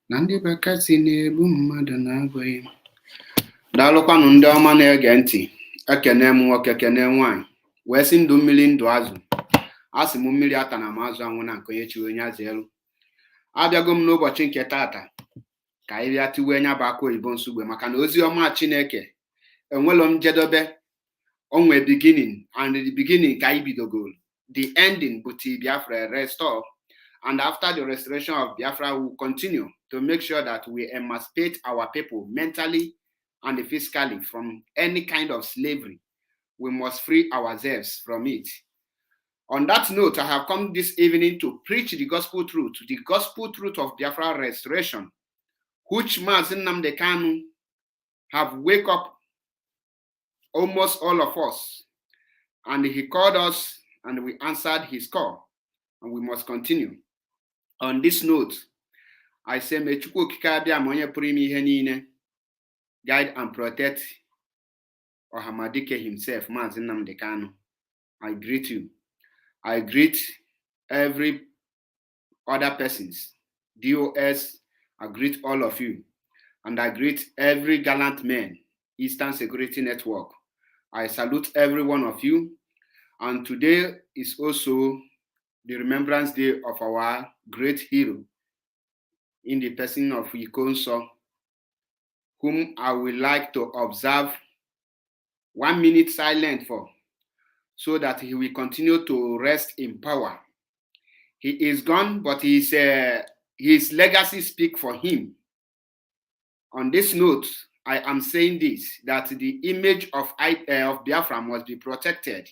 na ndị bekasi na-egbu mmadụ na-abụghị. Daalụkwanụ ndị ọma na-ege ntị, ekene m nwoke kene nwaanyị wee sị ndụ mmiri ndụ azụ, asị m mmiri ata na m azụ anwụ na nke onye chiri onye azụ elu. Abịago m n'ụbọchị nke tata ka anyị bịa tiwe nya bụ aka oyibo nsogbe, maka na ozi ọma Chineke enwelo njedebe, onwe beginning, and the beginning ka anyị bidogoro, the ending bụ till Biafra restore. And after the restoration of Biafra, we will continue to make sure that we emancipate our people mentally and physically from any kind of slavery. We must free ourselves from it. On that note, I have come this evening to preach the gospel truth of Biafra restoration, which Mazi Nnamdi Kanu have wake up almost all of us. And he called us and we answered his call. And we must continue. On this note, I say, may Chukwu Okike abịa ma onye pụrụ ime ihe niile guide and protect Ohamadike himself, Mazi Nnamdi Kanu. I greet you. I greet every other persons, DOS, I greet all of you. And I greet every gallant man, Eastern Security Network. I salute every one of you. And today is also the Remembrance Day of our great hero in the person of Ikonso, whom I would like to observe 1 minute silent for, so that he will continue to rest in power. He is gone, but his legacy speaks for him. On this note, I am saying this, that the image of Biafra must be protected.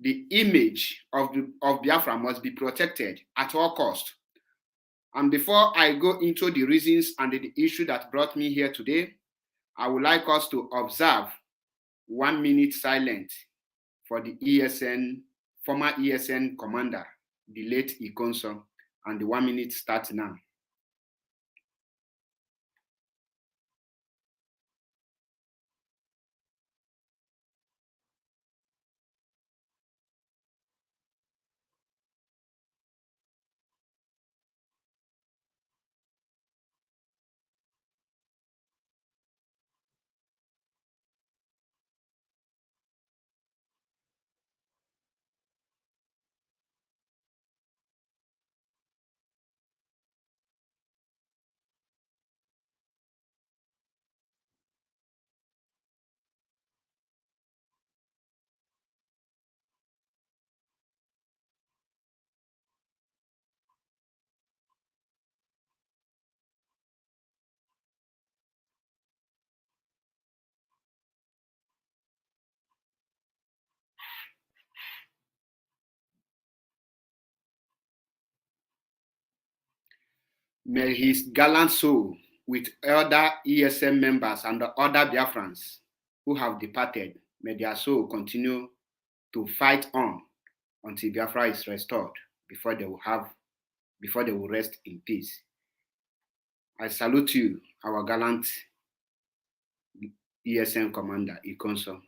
The image of Biafra must be protected at all costs. And before I go into the reasons and the issue that brought me here today, I would like us to observe 1 minute silence for the former ESN commander, the late Ikonso, and the 1 minute starts now. May his gallant soul, with other ESM members and the other Biafrans who have departed, may their soul continue to fight on until Biafra is restored, before they will rest in peace. I salute you, our gallant ESM commander, Ikonso.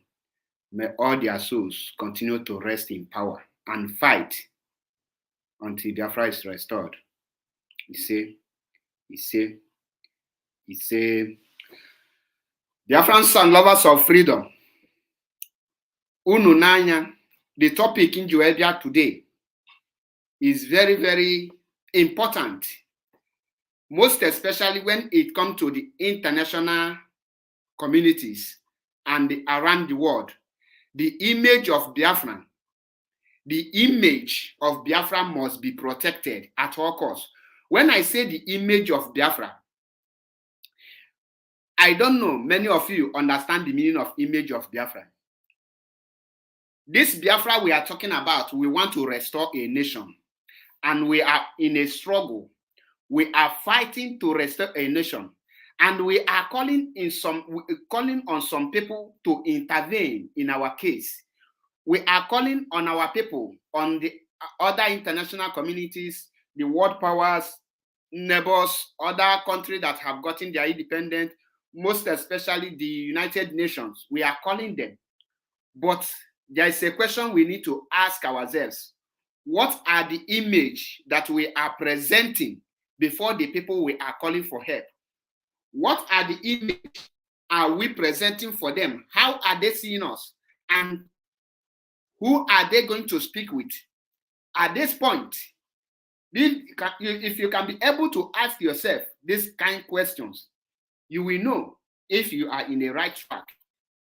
May all their souls continue to rest in power and fight until Biafra is restored. He say, He say, Biafrans and lovers of freedom, unu nanya, the topic in Joebia today is very, very important, most especially when it comes to the international communities and around the world. The image of Biafra, the image of Biafra must be protected at all costs. When I say the image of Biafra, I don't know many of you understand the meaning of image of Biafra. This Biafra we are talking about, we want to restore a nation, and we are in a struggle. We are fighting to restore a nation, and we are calling on some people to intervene in our case. We are calling on our people, on the other international communities, the world powers, neighbors, other countries that have gotten their independence, most especially the United Nations. We are calling them. But there is a question we need to ask ourselves. What are the image that we are presenting before the people we are calling for help? What are the image are we presenting for them? How are they seeing us? And who are they going to speak with? At this point, if you can be able to ask yourself these kind of questions, you will know if you are in the right track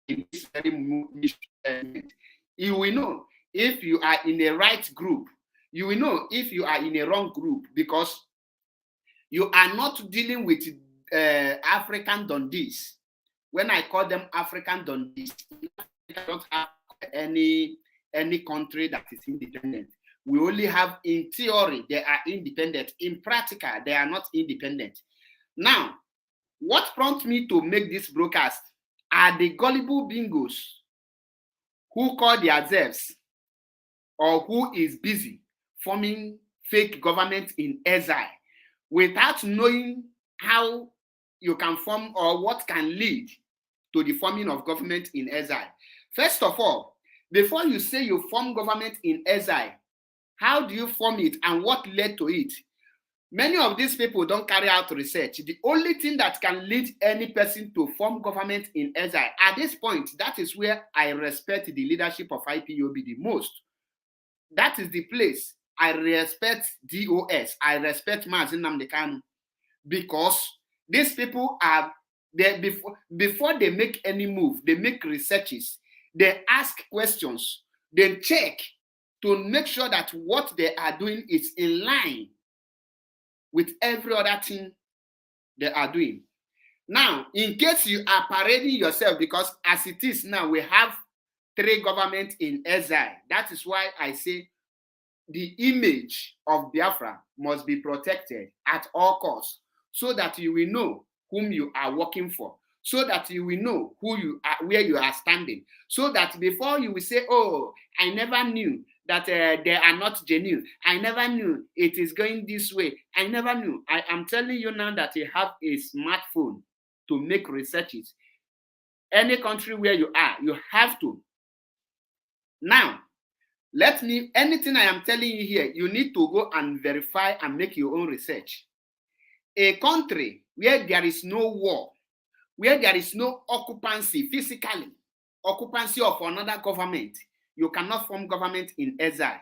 in this very movement. You will know if you are in the right group. You will know if you are in a wrong group, because you are not dealing with African Dundees. When I call them African Dundees, I don't have any country that is independent. We only have, in theory, they are independent. In practical, they are not independent. Now, what prompted me to make this broadcast are the gullible bingos who call themselves or who is busy forming fake government in exile without knowing how you can form or what can lead to the forming of government in exile. First of all, before you say you form government in exile, how do you form it and what led to it? Many of these people don't carry out research. The only thing that can lead any person to form government in exile, at this point, that is where I respect the leadership of IPOB the most. That is the place I respect DOS. I respect Mazi Nnamdi Kanu, because these people are there before they make any move, they make researches, they ask questions, they check to make sure that what they are doing is in line with every other thing they are doing. Now, in case you are parading yourself, because as it is now, we have 3 governments in exile. That is why I say the image of Biafra must be protected at all costs, so that you will know whom you are working for, so that you will know who you are, where you are standing, so that before you will say, oh, I never knew that they are not genuine. I never knew it is going this way. I never knew. I am telling you now that you have a smartphone to make researches. Any country where you are, you have to. Now, anything I am telling you here, you need to go and verify and make your own research. A country where there is no war, where there is no occupancy, physically, occupancy of another government, you cannot form government in exile.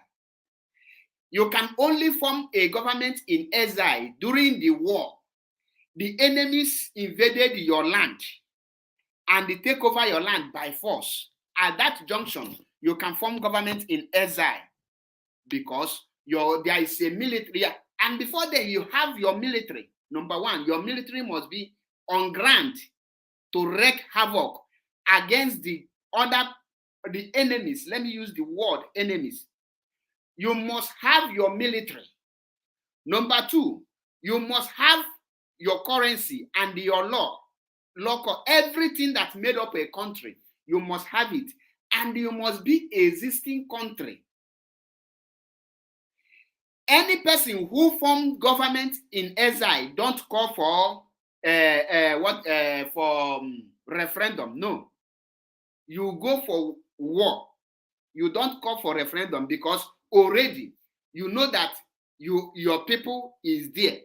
You can only form a government in exile during the war. The enemies invaded your land and they take over your land by force. At that junction, you can form government in exile, because there is a military. And before then, you have your military. Number one, your military must be on ground to wreak havoc against the enemies. Let me use the word enemies. You must have your military. Number two, you must have your currency and your local, everything that made up a country. You must have it, and you must be an existing country. Any person who formed government in exile don't call for referendum. No, you go for war. You don't call for referendum, because already you know that your people is there,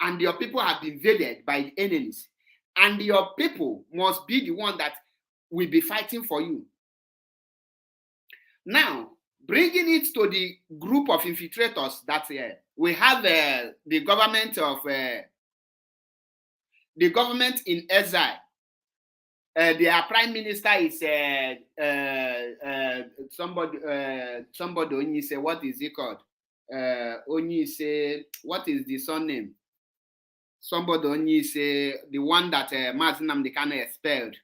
and your people have been invaded by the enemies. and your people must be the one that will be fighting for you. Now, bringing it to the group of infiltrators that we have the government in exile. Their prime minister is somebody only say, what is he called? Only say, what is the son name? Somebody only say the one that Mazi Nnamdi Kanu expelled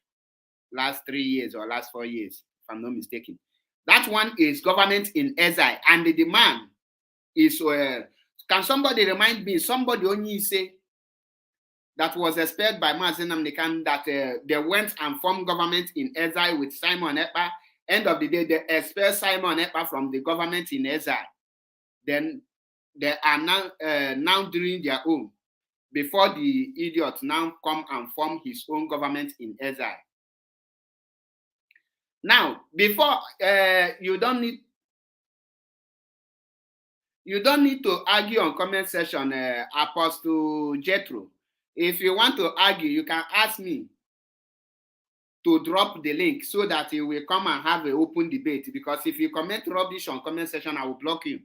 last 3 years or last 4 years, if I'm not mistaken. That one is government in exile, and the demand is can somebody remind me? Somebody only say that was expelled by Mazi Nnamdi Kanu that they went and formed government in exile with Simon Ekpa. End of the day, they expelled Simon Ekpa from the government in exile. Then they are now doing their own before the idiot now come and form his own government in exile. Now, before you don't need to argue on comment section, Apostle Jethro. If you want to argue, you can ask me to drop the link so that you will come and have an open debate. Because if you comment rubbish on comment section, I will block you.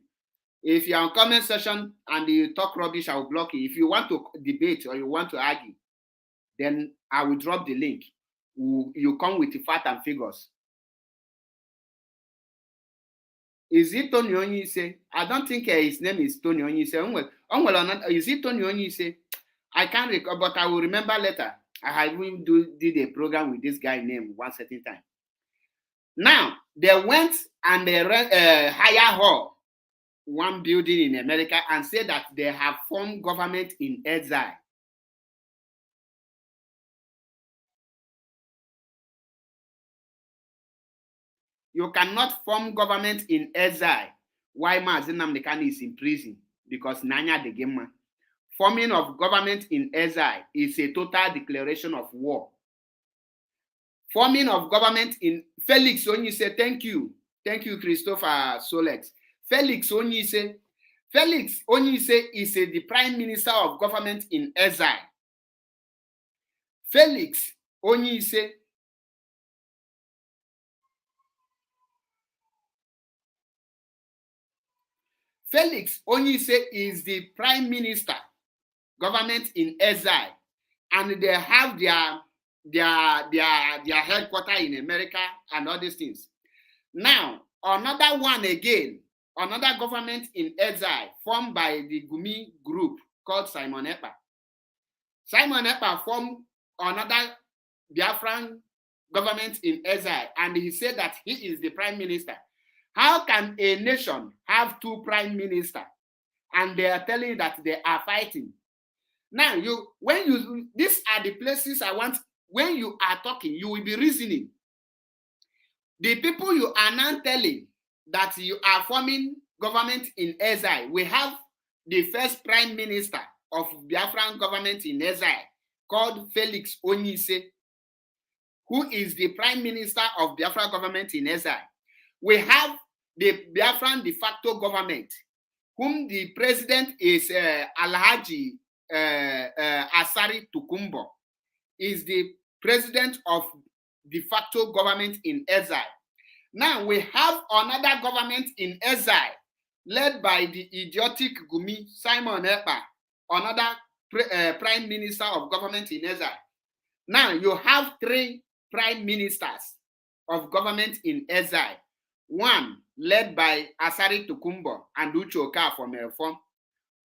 If you're on comment section and you talk rubbish, I will block you. If you want to debate or you want to argue, then I will drop the link. You come with the facts and figures. Is it Tony Onyise? I don't think his name is Tony Onyise. Is it Tony Onyise? I can't recall, but I will remember later. I even did a program with this guy named one certain time. Now, they went and they hired one building in America and said that they have formed government in exile. You cannot form government in exile while Mazi Nnamdi Kanu is in prison because Nanya the game man. Forming of government in exile is a total declaration of war. Forming of government in Felix Onyise, thank you, Christopher Solex. Felix Onyise is the prime minister of government in exile. Felix Onyise is the prime minister, government in exile, and they have their headquarters in America and all these things. Now, another government in exile formed by the Gumi group called Simon Ekpa. Simon Ekpa formed another Biafran government in exile, and he said that he is the prime minister. How can a nation have two prime ministers and they are telling you that they are fighting? Now, these are the places I want. When you are talking, you will be reasoning. The people you are now telling that you are forming government in exile, we have the first prime minister of Biafran government in exile called Felix Onyise, who is the prime minister of Biafra government in exile. We have the Biafran de facto government, whom the president is Alhaji Asari Tukumbo, is the president of de facto government in exile. Now we have another government in exile led by the idiotic Gumi Simon Ekpa, another prime minister of government in exile. Now you have three prime ministers of government in exile. One led by Asari Tukumbo and Uche Oka from Reform.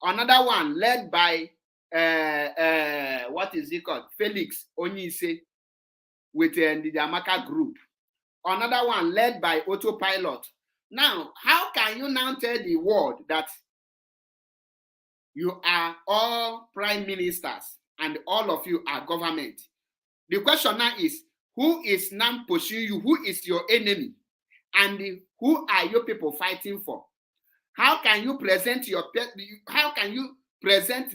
Another one led by what is it called? Felix Onyise with the Amaka group. Another one led by Autopilot. Now, how can you now tell the world that you are all prime ministers and all of you are government? The question now is, who is now pursuing you? Who is your enemy? And who are your people fighting for? How can you present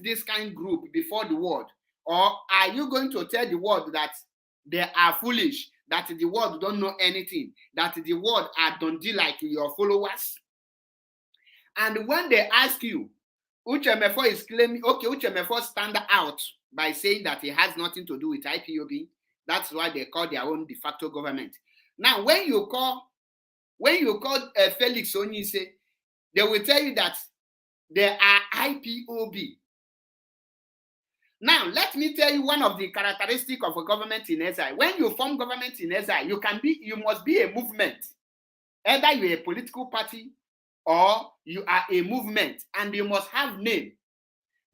this kind of group before the world? Or are you going to tell the world that they are foolish, that the world don't know anything, that the world are don't deal like your followers? And when they ask you, Uche Mefo is claiming, okay, Uche Mefo stand out by saying that it has nothing to do with IPOB. That's why they call their own de facto government. Now, when you call Felix Onyise, they will tell you that they are IPOB. Now, let me tell you one of the characteristics of a government in exile. When you form government in exile, you must be a movement. Either you're a political party or you are a movement, and you must have name.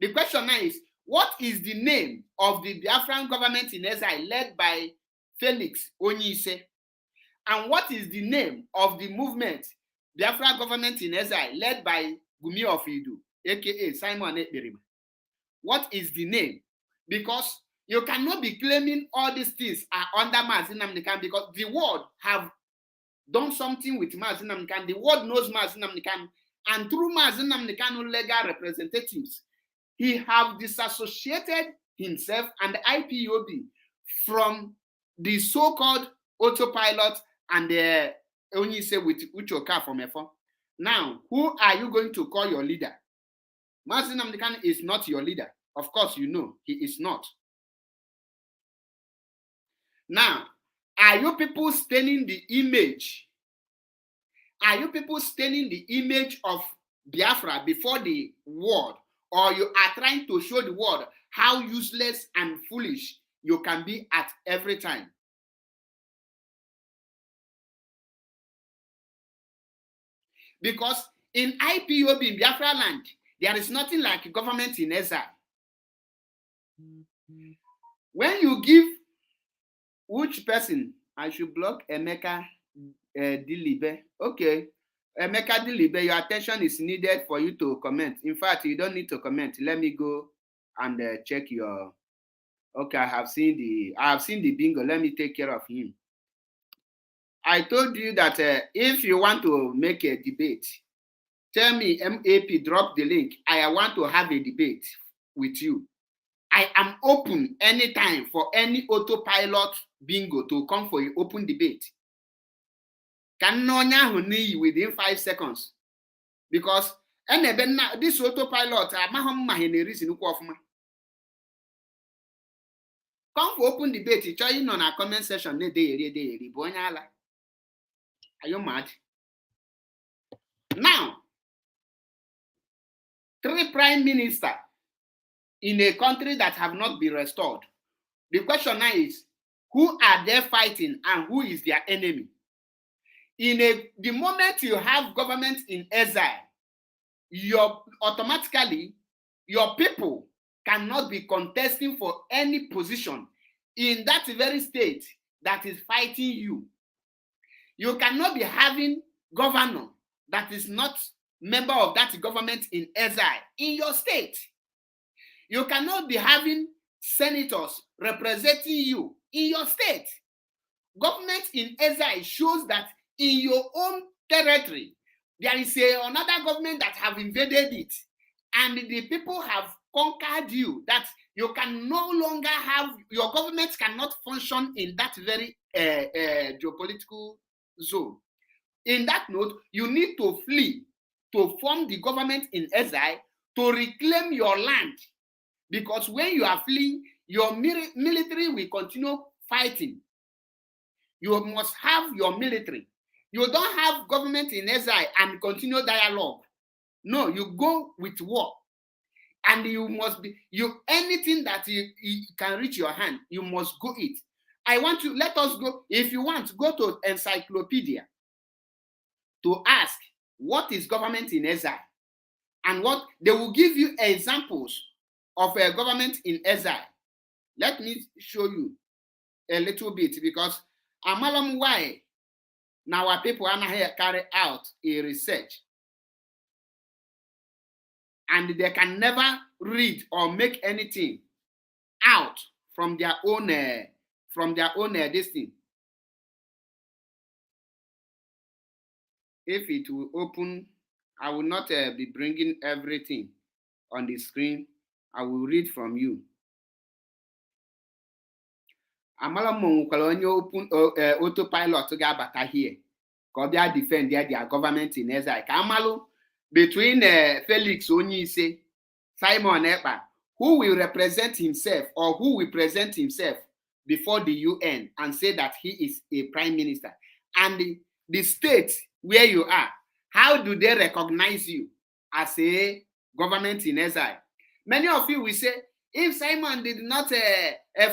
The question now is, what is the name of the Biafran government in exile led by Felix Onyise? And what is the name of the movement, Biafra government in exile, led by Gumi of Idu, aka Simon Ekberima? What is the name? Because you cannot be claiming all these things are under Mazi Nnamdi Kanu, because the world have done something with Mazi Nnamdi Kanu. The world knows Mazi Nnamdi Kanu, and through Mazi Nnamdi Kanu legal representatives, he have disassociated himself and the IPOB from the so-called autopilot and the Onyise with Uchoka from Efo. Now, who are you going to call your leader? Mazi Nnamdi Kanu is not your leader. Of course, you know he is not. Now, are you people staining the image? Are you people staining the image of Biafra before the world? Or you are trying to show the world how useless and foolish you can be at every time? Because in IPOB, in Biafra land, there is nothing like government in exile. When you give which person, I should block Emeka Dilibe. Okay, Emeka Dilibe, your attention is needed for you to comment. In fact, you don't need to comment. Let me go and check your. Okay, I have seen the bingo. Let me take care of him. I told you that if you want to make a debate, tell me, MAP, drop the link. I want to have a debate with you. I am open anytime for any autopilot bingo to come for an open debate. Can within 5 seconds. Because this autopilot, come for open debate. Join on our comment section. Are you mad? Now, 3 prime ministers in a country that have not been restored. The question now is, who are they fighting and who is their enemy? The moment you have government in exile, automatically your people cannot be contesting for any position in that very state that is fighting you. You cannot be having governor that is not member of that government in exile in your state. You cannot be having senators representing you in your state. Government in exile shows that in your own territory, there is another government that have invaded it, and the people have conquered you, that you can no longer have, your government cannot function in that very geopolitical zone. In that note, you need to flee to form the government in exile to reclaim your land. Because when you are fleeing, your military will continue fighting. You must have your military. You don't have government in exile and continue dialogue. No, you go with war. And you must be, anything that you can reach your hand, you must go it. Let us go, if you want, go to encyclopedia to ask, what is government in exile? And what, they will give you examples of a government in exile. Let me show you a little bit, because amalam why now our people are here carry out a research and they can never read or make anything out from their own this thing. If it will open, I will not be bringing everything on the screen. I will read from you. Amala mongukwala onye open autopilot ga-abata here ka ọ bịa defend their government in exile. Ka amalụ between Felix Onyise, Simon Ekpa, who will represent himself or who will present himself before the UN and say that he is a prime minister? And the state where you are, how do they recognize you as a government in exile? Many of you will say, if Simon did not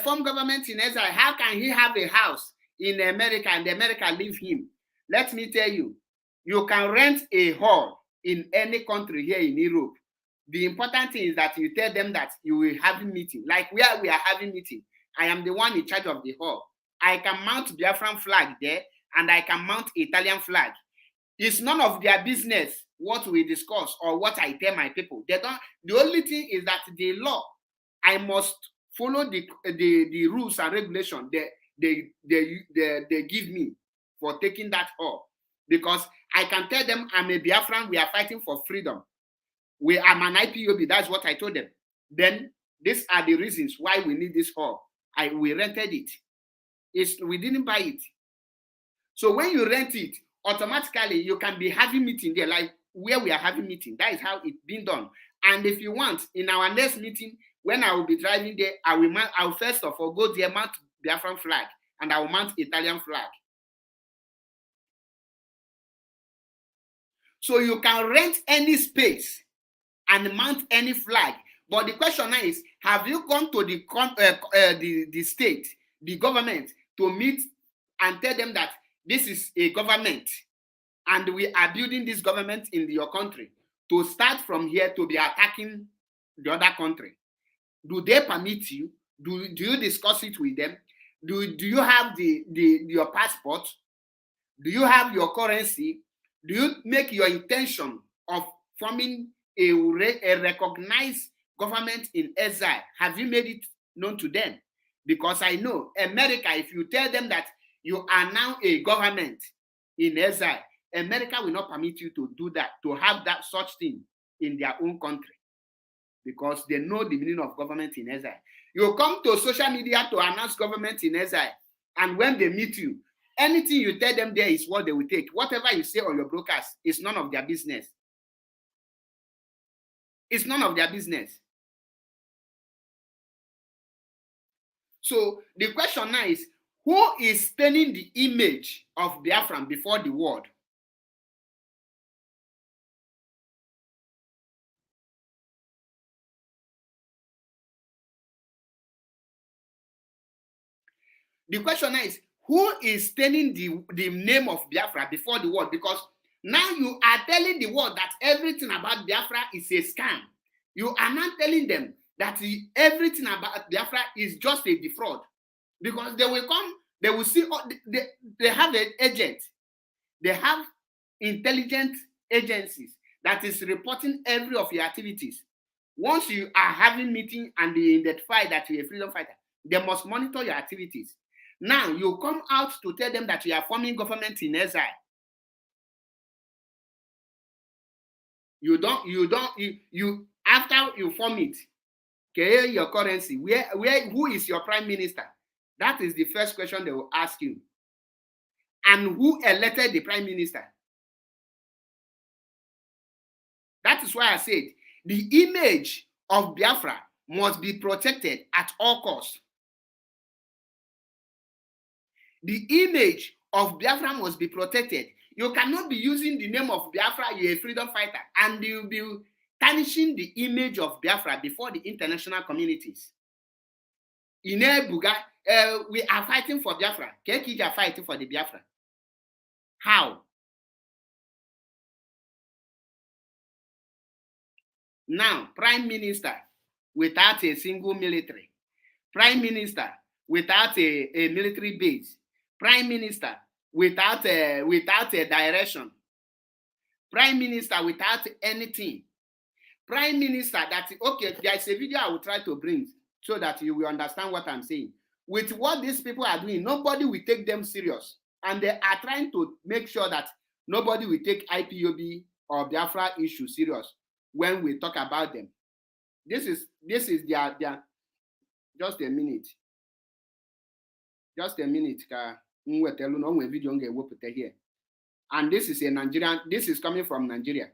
form government in exile, how can he have a house in America and America leave him? Let me tell you, you can rent a hall in any country here in Europe. The important thing is that you tell them that you will have a meeting. Like where we are having meeting, I am the one in charge of the hall. I can mount Biafran flag there and I can mount Italian flag. It's none of their business what we discuss or what I tell my people. They don't. The only thing is that the law, I must follow the rules and regulations they give me for taking that hall. Because I can tell them I'm a Biafran, we are fighting for freedom. I'm an IPOB, that's what I told them. Then these are the reasons why we need this hall. We rented it. We didn't buy it. So when you rent it, automatically you can be having meeting there, like where we are having meeting. That is how it's been done. And if you want, in our next meeting, when I will be driving there, I will first of all go there, mount Biafran flag, and I will mount Italian flag. So you can rent any space and mount any flag. But the question now is, have you gone to the state, the government, to meet and tell them that this is a government and we are building this government in your country to start from here to be attacking the other country? Do they permit you? Do you discuss it with them? Do you have your passport? Do you have your currency? Do you make your intention of forming a recognized government in exile? Have you made it known to them? Because I know America, if you tell them that you are now a government in exile, America will not permit you to do that, to have that such thing in their own country, because they know the meaning of government in exile. You come to social media to announce government in exile, and when they meet you, anything you tell them there is what they will take. Whatever you say on your broadcast is none of their business. It's none of their business. So the question now is, who is staining the image of Biafran before the world? The question now is, who is staining the name of Biafra before the world? Because now you are telling the world that everything about Biafra is a scam. You are not telling them that everything about Biafra is just a defraud. Because they will come, they will see, they have an agent. They have intelligent agencies that is reporting every of your activities. Once you are having meeting and they identify that you're a freedom fighter, they must monitor your activities. Now you come out to tell them that you are forming government in exile. You after you form it, okay, your currency, who is your prime minister? That is the first question they will ask you. And who elected the prime minister? That is why I said the image of Biafra must be protected at all costs. The image of Biafra must be protected. You cannot be using the name of Biafra, you're a freedom fighter, and you'll be tarnishing the image of Biafra before the international communities. In Buga, we are fighting for Biafra. Kekij are fighting for the Biafra. How? Now, prime minister without a single military, prime minister without a military base, prime minister without a direction, prime minister without anything, prime minister that, okay, there's a video I will try to bring so that you will understand what I'm saying. With what these people are doing, nobody will take them serious. And they are trying to make sure that nobody will take IPOB or Biafra issue serious when we talk about them. This is their just a minute. Just a minute. Video here. And this is a Nigerian, this is coming from Nigeria.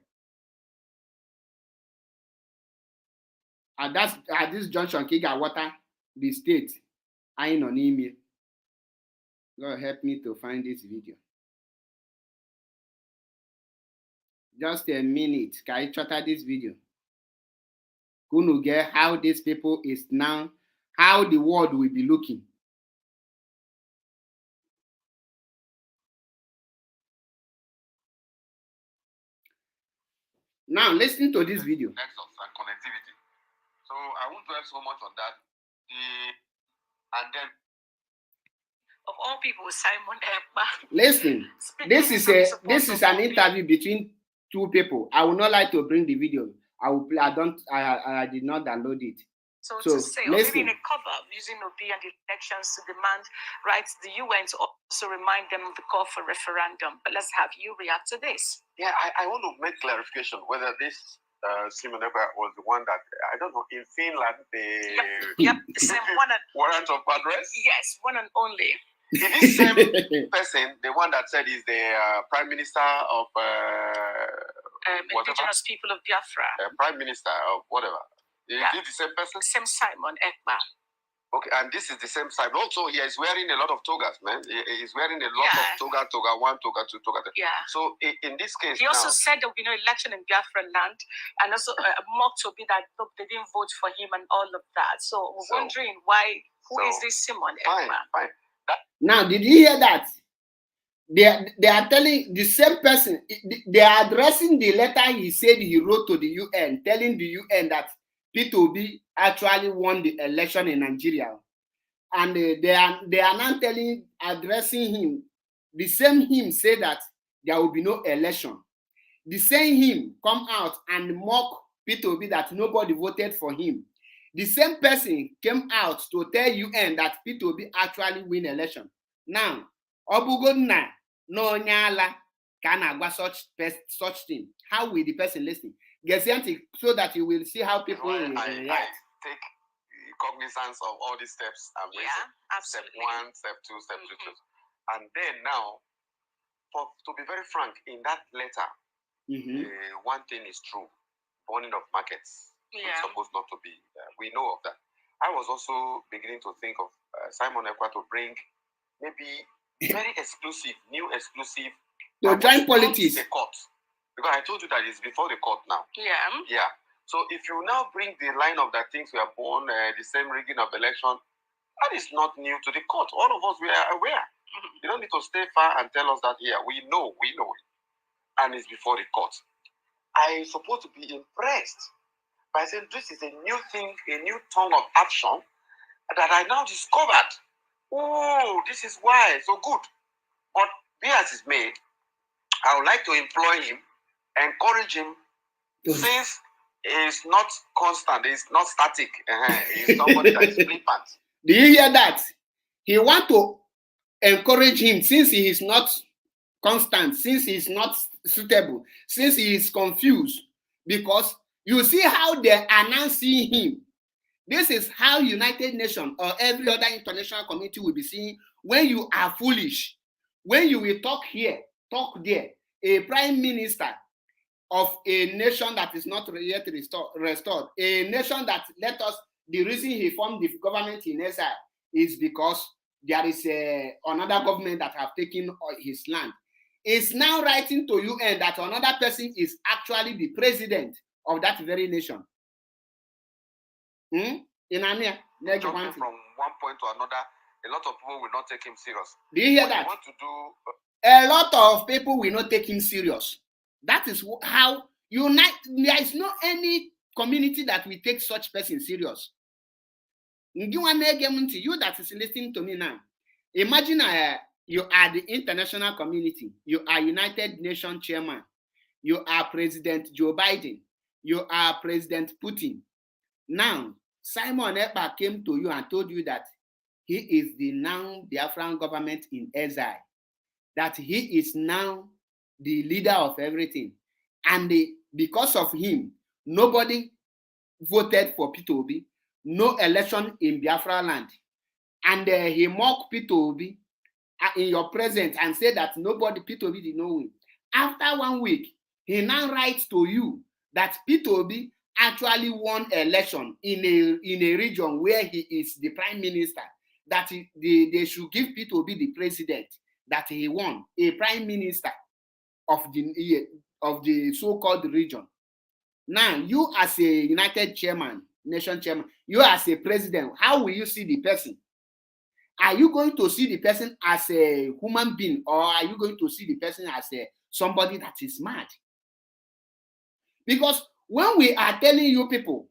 at this junction, Kiga Water, the state, I on email. God help me to find this video. Just a minute. Can I chatter this video? Gonna get how these people is now, how the world will be looking. Now listen to this video. Nexus and connectivity. So I won't dwell so much on that. And then of all people, Simon Ekpa. Listen, this is an interview between two people. I will not like to bring the video. I did not download it. So to say, or maybe in a cover using Obi and the elections to demand rights the UN to also remind them of the call for referendum. But let's have you react to this. Yeah, I want to make clarification whether this Simon Ekpa was the one that, I don't know, in Finland, Yep, the same one. Warrant of address? Yes, one and only. Is this same person the one that said he's the Prime Minister of Indigenous People of Biafra? Prime Minister of whatever. Is it the same person? Same Simon Ekpa. Okay, and this is the same Simon. Also, he is wearing a lot of togas, man. He's wearing a lot of toga 1, toga 2, toga 3. Yeah. So in this case, he also said there will be no election in Biafra land, and also mocked to be that look, they didn't vote for him and all of that. So we're wondering why. Who is this Simon Ekpa? Fine. Now, did you hear that? They are telling the same person. They are addressing the letter he said he wrote to the UN, telling the UN that P2B actually won the election in Nigeria, and they are now addressing him. The same him say that there will be no election. The same him come out and mock P2B that nobody voted for him. The same person came out to tell UN that P2B actually win election. Now, Obugonna no nyala can agwa such thing. How will the person listen? So that you will see how people will react. I take cognizance of all these steps. Step 1, step 2, step 2. And then now, to be very frank, in that letter, one thing is true: burning of markets. It's supposed not to be. We know of that. I was also beginning to think of Simon Ekpa to bring maybe very new exclusive. To join politics. The court. Because I told you that it's before the court now. Yeah. So if you now bring the line of that things we are born, the same rigging of election, that is not new to the court. All of us, we are aware. You don't need to stay far and tell us that here. We know it. And it's before the court. I supposed to be impressed by saying this is a new thing, a new tone of action that I now discovered. Oh, this is why. So good. But be as is made, I would like to employ him, encourage him, since he's not constant, he's not static. He's somebody that is flippant. Do you hear that? He want to encourage him since he is not constant, since he is not suitable, since he is confused. Because you see how they are now seeing him. This is how United Nations or every other international community will be seeing when you are foolish. When you will talk here, talk there. A prime minister of a nation that is not yet restored, a nation that the reason he formed the government in exile is because there is another government that have taken his land. Is now writing to UN that another person is actually the president of that very nation. In Ania, from one point to another, a lot of people will not take him serious. Do you hear that? A lot of people will not take him serious. That is how there is no any community that will take such person serious. You that is listening to me now, imagine you are the international community, you are United Nations chairman, you are President Joe Biden, you are President Putin. Now, Simon Ekpa came to you and told you that he is the now Biafran government in exile, that he is now the leader of everything. And because of him, nobody voted for P2B, no election in Biafra land. And he mocked P2B in your presence and said that P2B did not win. After 1 week, he now writes to you that P2B actually won election in a region where he is the prime minister, that they should give Peter Obi the president that he won, a prime minister of the so-called region. Now, you as a United Chairman, nation chairman, you as a president, how will you see the person? Are you going to see the person as a human being, or are you going to see the person as somebody that is mad? Because when we are telling you people,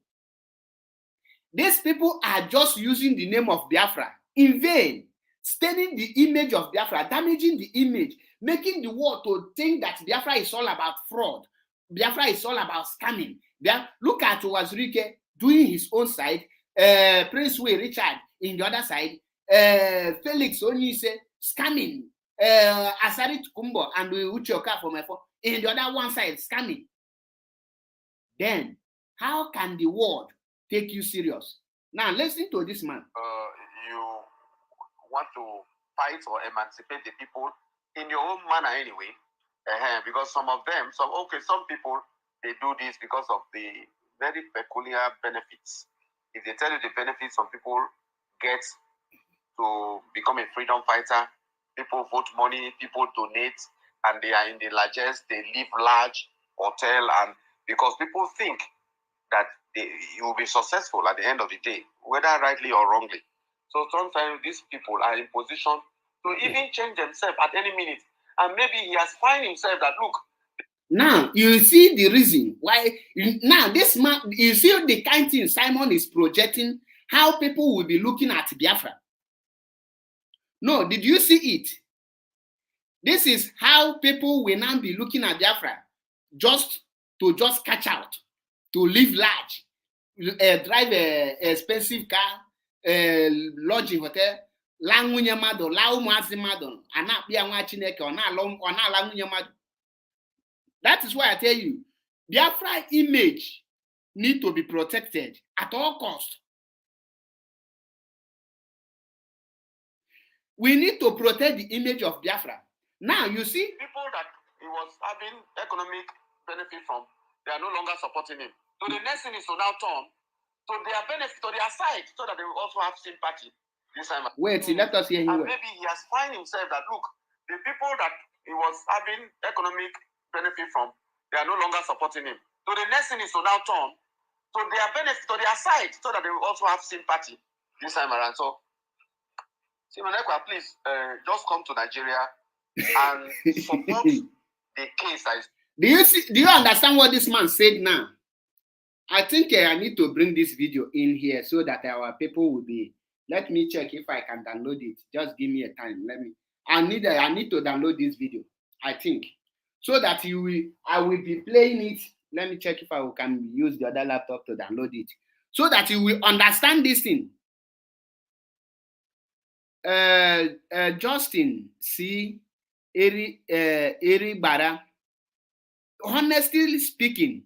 these people are just using the name of Biafra in vain, staining the image of Biafra, damaging the image, making the world to think that Biafra is all about fraud. Biafra is all about scamming. Look at Wazirike doing his own side, Prince Way Richard in the other side, Felix Onyise scamming, Asari Tukumbo and Uchoka for my phone in the other one side scamming. Then how can the world take you serious? Now listen to this man. You want to fight or emancipate the people in your own manner anyway, because some people they do this because of the very peculiar benefits. If they tell you the benefits some people get to become a freedom fighter, people vote money, people donate, and they are in the largest, they live large hotel, and because people think that you will be successful at the end of the day, whether rightly or wrongly. So sometimes these people are in position to even change themselves at any minute. And maybe he has found himself that, look. Now, you see the reason why. Now, this man, you see the kind thing Simon is projecting, how people will be looking at Biafra. No, did you see it? This is how people will now be looking at Biafra, just catch out, to live large, drive an expensive car, lodging hotel, la nwunye mmadụ, la ụmụazị mmadụ, a na-akpịa nwa Chineke, ọ na-ala nwunye mmadụ. That is why I tell you, Biafra image need to be protected at all costs. We need to protect the image of Biafra. Now, you see, people that he was having economic benefit from, they are no longer supporting him. So the next thing is to now turn to their benefit, to their side, so that they will also have sympathy. This time. Wait, let us hear him. And maybe he has found himself that, look, the people that he was having economic benefit from, they are no longer supporting him. So the next thing is to now turn to their benefit, to their side, so that they will also have sympathy this time around. So, Simonekwa, please just come to Nigeria and support the case. Do you understand what this man said now? I think I need to bring this video in here so that our people will be. Let me check if I can download it. Just give me a time. I need to download this video, I think, so that I will be playing it. Let me check if I can use the other laptop to download it, so that you will understand this thing. Justin C. Eri Bara. Honestly speaking,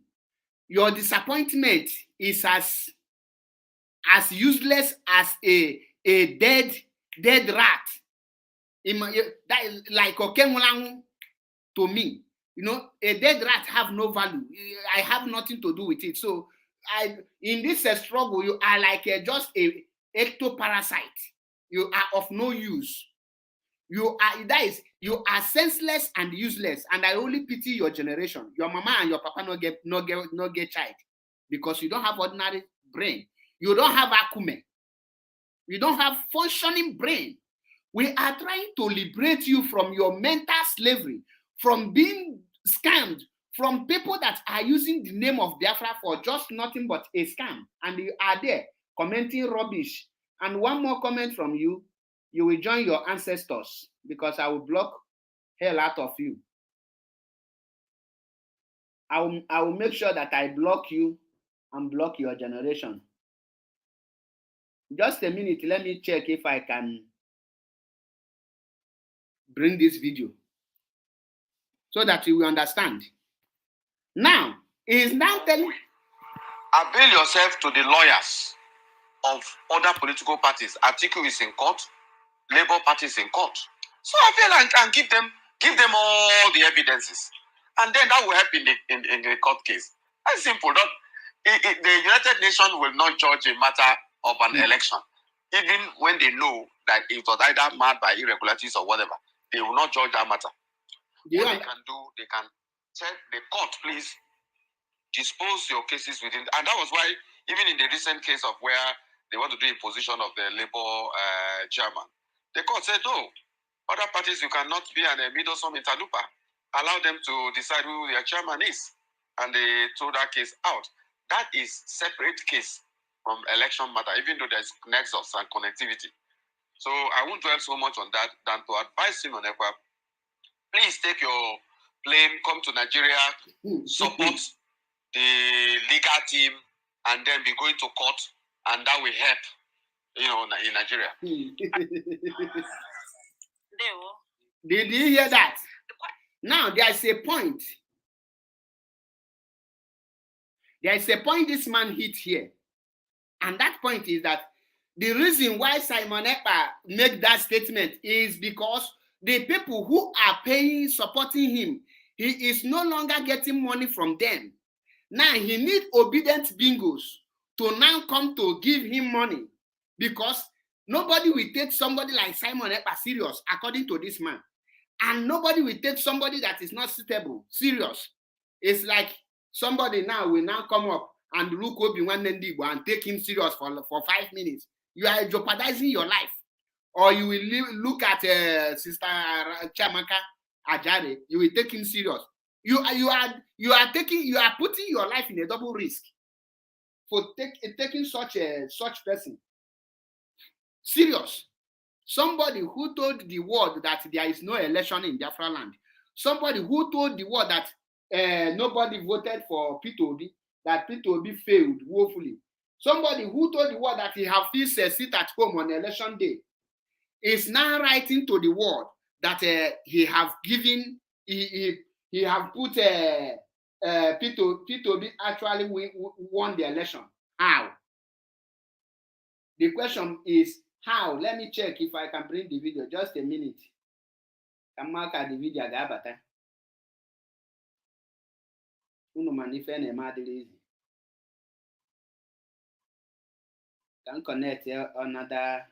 your disappointment is as useless as a dead rat. Like Okemulangu to me. You know, a dead rat have no value. I have nothing to do with it. So in this struggle, you are like just a ectoparasite. You are of no use. You are senseless and useless. And I only pity your generation. Your mama and your papa no get child, because you don't have ordinary brain. You don't have acumen. You don't have functioning brain. We are trying to liberate you from your mental slavery, from being scammed, from people that are using the name of Biafra for just nothing but a scam. And you are there commenting rubbish. And one more comment from you, you will join your ancestors, because I will block hell out of you. I will make sure that I block you and block your generation. Just a minute, let me check if I can bring this video so that you will understand. Now, he is now telling... Avail yourself to the lawyers of other political parties. Atiku is in court, Labour Party is in court. So avail and give them all the evidences. And then that will help in the court case. That's simple. The United Nations will not judge a matter of an election, even when they know that it was either marred by irregularities or whatever. They will not judge that matter. What they can do, they can tell the court, please dispose your cases within. And that was why, even in the recent case of where they want to do imposition of the labor chairman, the court said, no, other parties, you cannot be an middlesome interloper. Allow them to decide who their chairman is. And they threw that case out. That is separate case from election matter, even though there's nexus and connectivity. So I won't dwell so much on that than to advise him on Ekwa. Please take your plane, come to Nigeria, support the legal team, and then be going to court, and that will help, in Nigeria. Did you hear that? Now there's a point. There is a point this man hit here. And that point is that the reason why Simon Ekpa make that statement is because the people who are paying, supporting him, he is no longer getting money from them. Now he needs obedient bingos to now come to give him money, because nobody will take somebody like Simon Ekpa serious, according to this man. And nobody will take somebody that is not suitable serious. It's like somebody now will now come up and look Obi-Wan Ndigbo and take him serious for 5 minutes. You are jeopardizing your life. Or you will look at Sister Chamaka Ajare, you will take him serious. You are putting your life in a double risk for taking such person serious. Somebody who told the world that there is no election in Biafra land. Somebody who told the world that nobody voted for Peter Obi, that Peter Obi failed woefully. Somebody who told the world that he have fixed a seat at home on election day is now writing to the world that he have given, he have put Peter Obi actually won the election. How? The question is how? Let me check if I can bring the video. Just a minute. Can mark the video. Can connect another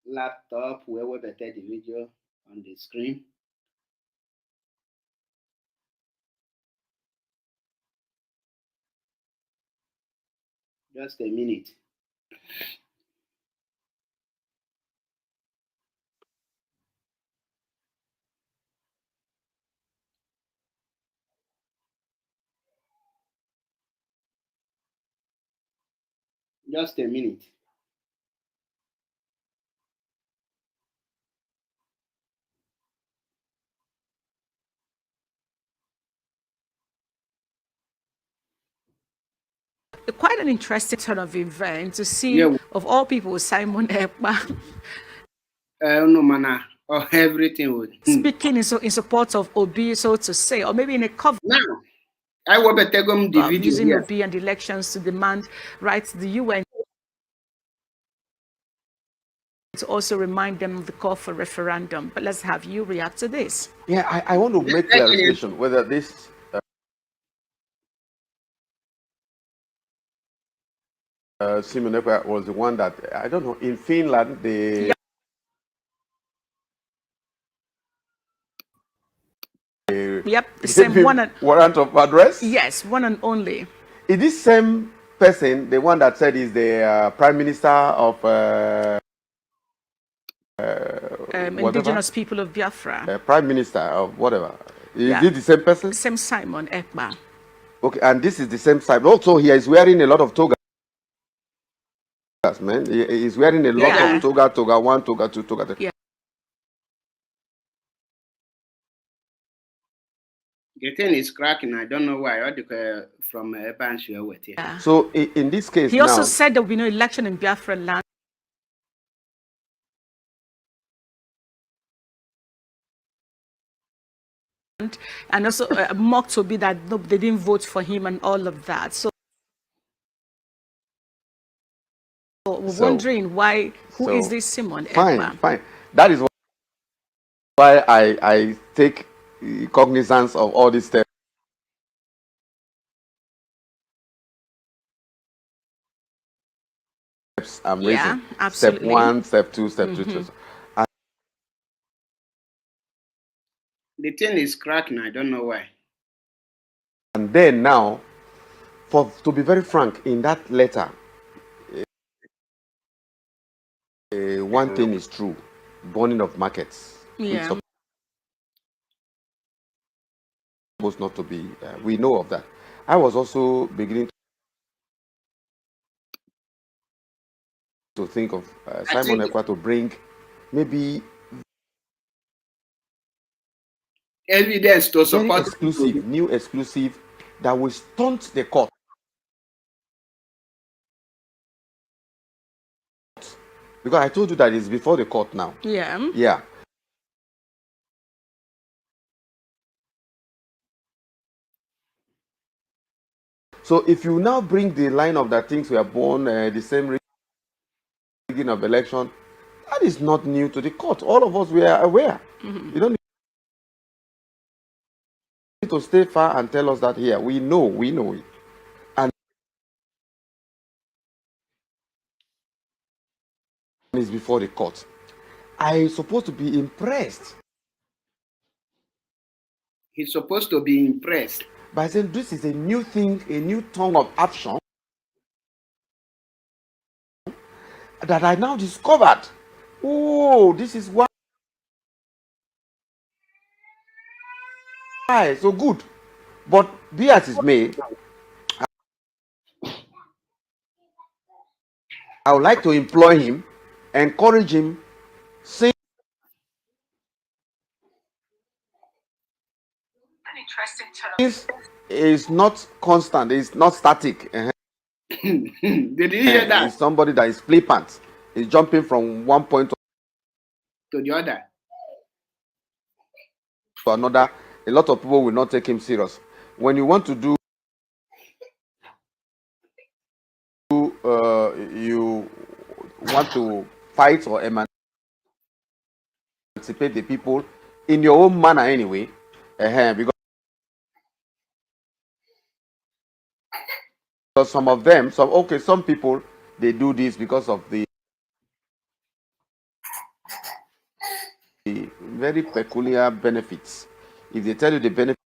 laptop where we better the video on the screen. Just a minute. Just a minute. Quite an interesting turn of event to see, of all people, Simon Ekpa no manner or everything would speaking in support of Obi, so to say, or maybe in a cover. Now, I will be taking the video using here. Obi and the elections to demand rights to the UN, to also remind them of the call for referendum. But let's have you react to this. Yeah, I want to make clarification whether this Simon Ekpa was the one that, I don't know, in Finland, they... Yep, the same one. Warrant of address? Yes, one and only. Is this same person the one that said is the Prime Minister of... indigenous people of Biafra. Prime Minister of whatever. Is it the same person? Same Simon Ekpa. Okay, and this is the same Simon. Also, he is wearing a lot of togas, man. He is wearing a lot of toga 1, toga 2, toga 3. Yeah. The thing is cracking. I don't know why. From Bansh with here. Yeah. So in this case, he also said there will be no election in Biafra land. And also mocked to be that no, they didn't vote for him and all of that. So we're wondering why, who is this Simon Ekpa? Fine. That is why I take cognizance of all these steps. I'm Yeah, raising. absolutely. Step 1, step 2, step 3. The thing is cracking. I don't know why. And then now, to be very frank, in that letter, one thing is true: burning of markets. Yeah. Which supposed not to be. We know of that. I was also beginning to think of Simon Ekpa to bring maybe evidence to very support exclusive, new exclusive that will stunt the court. Because I told you that it's before the court now. Yeah. Yeah. So if you now bring the line of that things were born the same rigging of election, that is not new to the court. All of us were aware. You don't need to stay far and tell us that here. We know it. And it's before the court. I'm supposed to be impressed. He's supposed to be impressed By saying this is a new thing, a new tongue of action that I now discovered. Oh, this is why so good. But be as it may, I would like to employ him, encourage him, since it's not constant, it's not static. Did you hear that? It's somebody that is flippant. He's jumping from one point To the other. to another. A lot of people will not take him serious. When you want to do, you want to fight or emancipate the people in your own manner anyway, because some of them, some people, they do this because of the very peculiar benefits. If they tell you the benefits,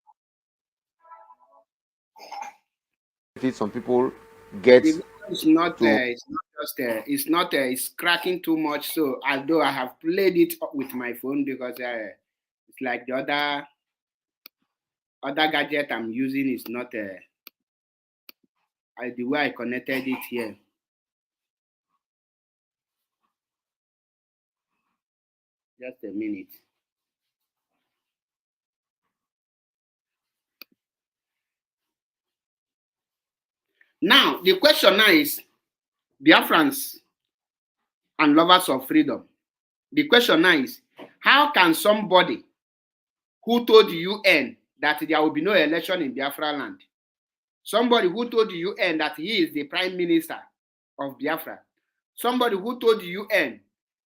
some people get. It's not it's cracking too much. So although I have played it with my phone because it's like the other gadget I'm using is not the way I connected it here. Just a minute. Now, the question now is, Biafrans and lovers of freedom. The question now is, how can somebody who told the UN that there will be no election in Biafra land, somebody who told the UN that he is the prime minister of Biafra, somebody who told the UN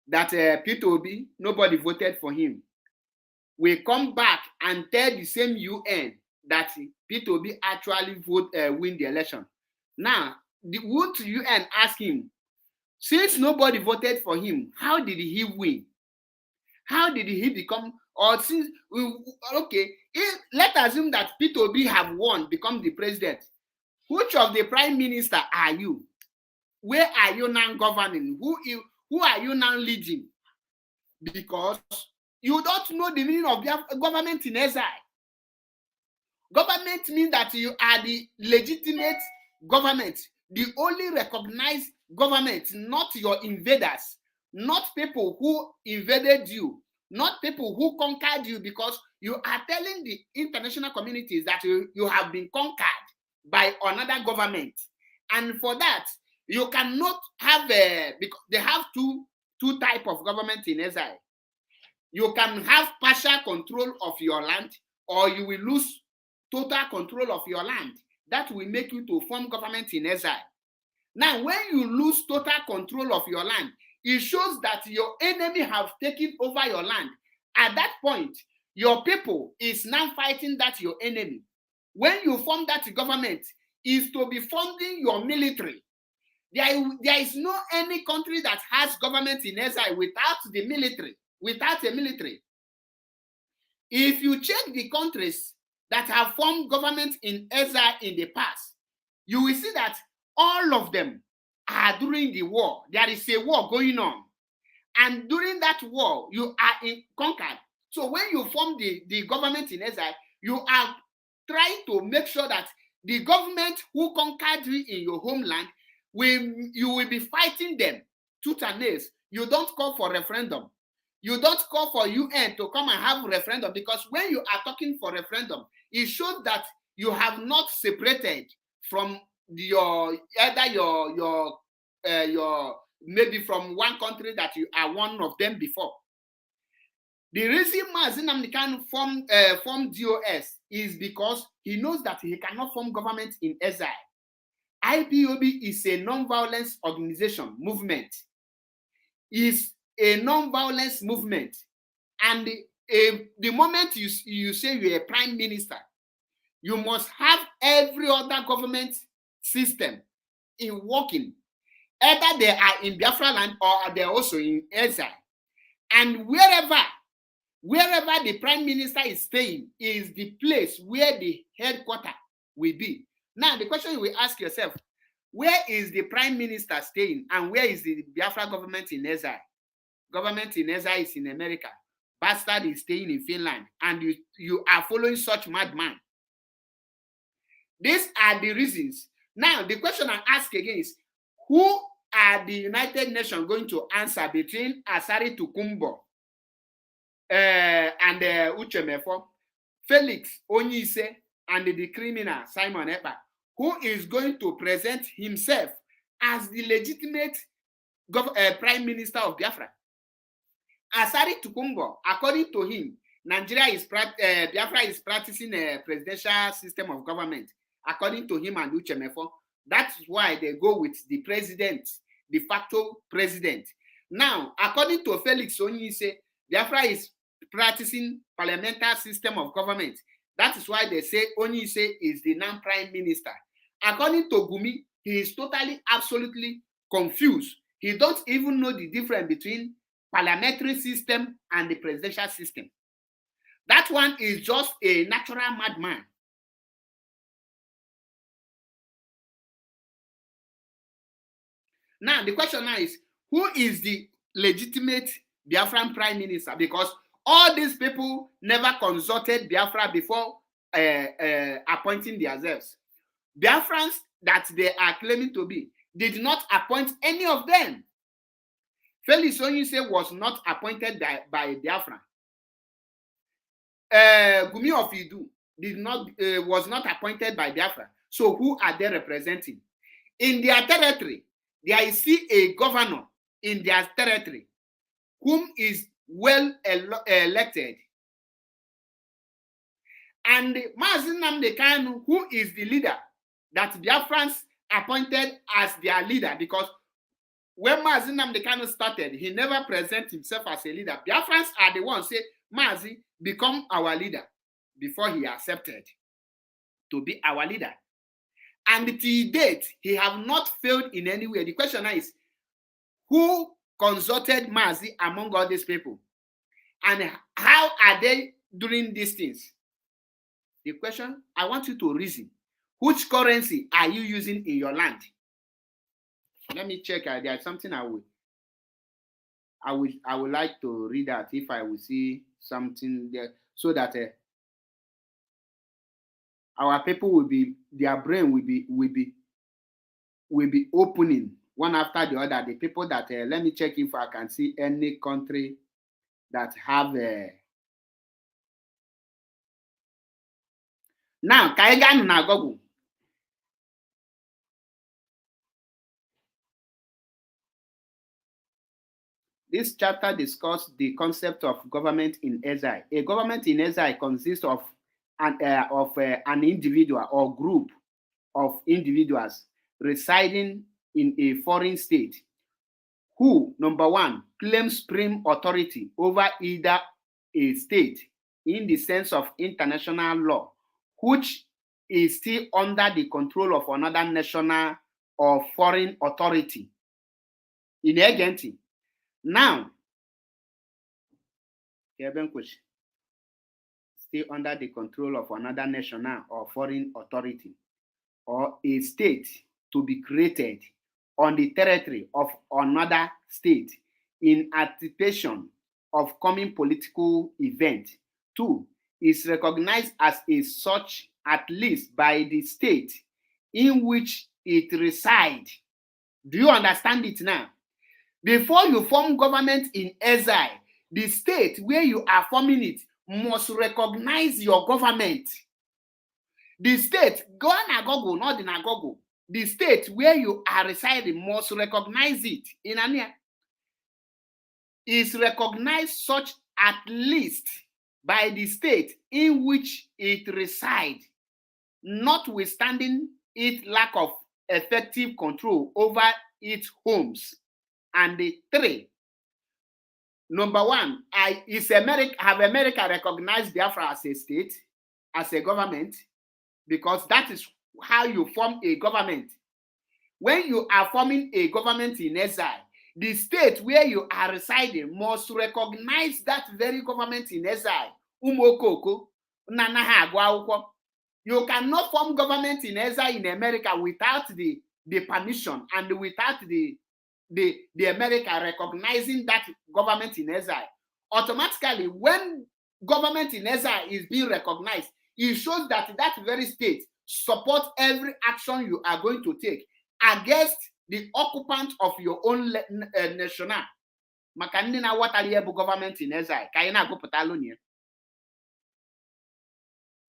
that Peter Obi, nobody voted for him, will come back and tell the same UN that Peter Obi actually win the election. Now, won't the UN ask him, since nobody voted for him, how did he win? How did he become, or since, okay, let's assume that Peter Obi have won, become the president. Which of the prime minister are you? Where are you now governing? Who are you now leading? Because you don't know the meaning of government in exile. Government means that you are the legitimate government, the only recognized government, not your invaders, not people who invaded you, not people who conquered you, because you are telling the international communities that you have been conquered by another government. And for that, you cannot have because they have two types of government in exile. You can have partial control of your land, or you will lose total control of your land. That will make you to form government in exile. Now, when you lose total control of your land, it shows that your enemy have taken over your land. At that point, your people is now fighting that your enemy. When you form that government, is to be funding your military. There is no any country that has government in exile without the military, without a military. If you check the countries that have formed government in exile in the past, you will see that all of them are during the war. There is a war going on. And during that war, you are conquered. So when you form the government in exile, you are trying to make sure that the government who conquered you in your homeland, you will be fighting them tooth and nail. You don't call for referendum. You don't call for UN to come and have referendum, because when you are talking for referendum, it shows that you have not separated from your maybe from one country that you are one of them before. The reason Mazi Nnamdi Kanu formed DOS is because he knows that he cannot form government in exile. IPOB is a non-violence organization movement. Is a non-violence movement, and the moment you say you're a prime minister, you must have every other government system in working. Either they are in Biafra land or they're also in exile. And wherever the prime minister is staying is the place where the headquarters will be. Now, the question you will ask yourself, where is the prime minister staying and where is the Biafra government in exile? Government in exile is in America. Bastard is staying in Finland, and you are following such madman. These are the reasons. Now, the question I ask again is, who are the United Nations going to answer between Asari Tukumbo and Uchemefo, Felix Onyise, and the criminal Simon Ekpa, who is going to present himself as the legitimate prime minister of Biafra? Asari Tukumbo, according to him, Biafra is practicing a presidential system of government. According to him and Uchemefo, that's why they go with the president, de facto president. Now, according to Felix Onyise, Biafra is practicing parliamentary system of government. That is why they say Onyise is the non-prime minister. According to Gumi, he is totally, absolutely confused. He don't even know the difference between parliamentary system and the presidential system. That one is just a natural madman. Now, the question now is, who is the legitimate Biafran prime minister? Because all these people never consulted Biafra before appointing themselves. Biafrans that they are claiming to be did not appoint any of them. Felix Onyise was not appointed by Biafra. Gumi of Idu was not appointed by Biafra. So who are they representing? In their territory, there is still a governor in their territory whom is well elected. And Mazi Nnamdi Kanu, who is the leader that Biafrans appointed as their leader, because when Mazi Nnamdi Kanu started, he never presented himself as a leader. Biafrans are the ones say, Mazi, become our leader, before he accepted to be our leader. And till date, he have not failed in any way. The question now is, who consulted Mazi among all these people? And how are they doing these things? The question, I want you to reason. Which currency are you using in your land? Let me check. There's something I would like to read out if I will see something there, so that our people will be, their brain will be opening one after the other. The people that let me check if I can see any country that have now Kaigan na Google. This chapter discusses the concept of government in exile. A government in exile consists of an individual or group of individuals residing in a foreign state who, number one, claims supreme authority over either a state in the sense of international law, which is still under the control of another national or foreign authority. In agency. Now, stay under the control of another national or foreign authority or a state to be created on the territory of another state in anticipation of coming political event. 2, is recognized as a such at least by the state in which it resides. Do you understand it now? Before you form government in exile, the state where you are forming it must recognize your government. The state, go on Google, not in Google. The state where you are residing must recognize it. In Ania, is recognized such at least by the state in which it resides, notwithstanding its lack of effective control over its homes. And the 3, number 1, have America recognized Biafra as a state, as a government? Because that is how you form a government. When you are forming a government in exile, the state where you are residing must recognize that very government in exile. Umokoko, you cannot form government in exile in America without the permission and without the America recognizing that government in exile. Automatically, when government in exile is being recognized, it shows that that very state supports every action you are going to take against the occupant of your own national. Maka ndị na-awatali ya bụ government in exile. Ka anyị na-agụpụta alụnye.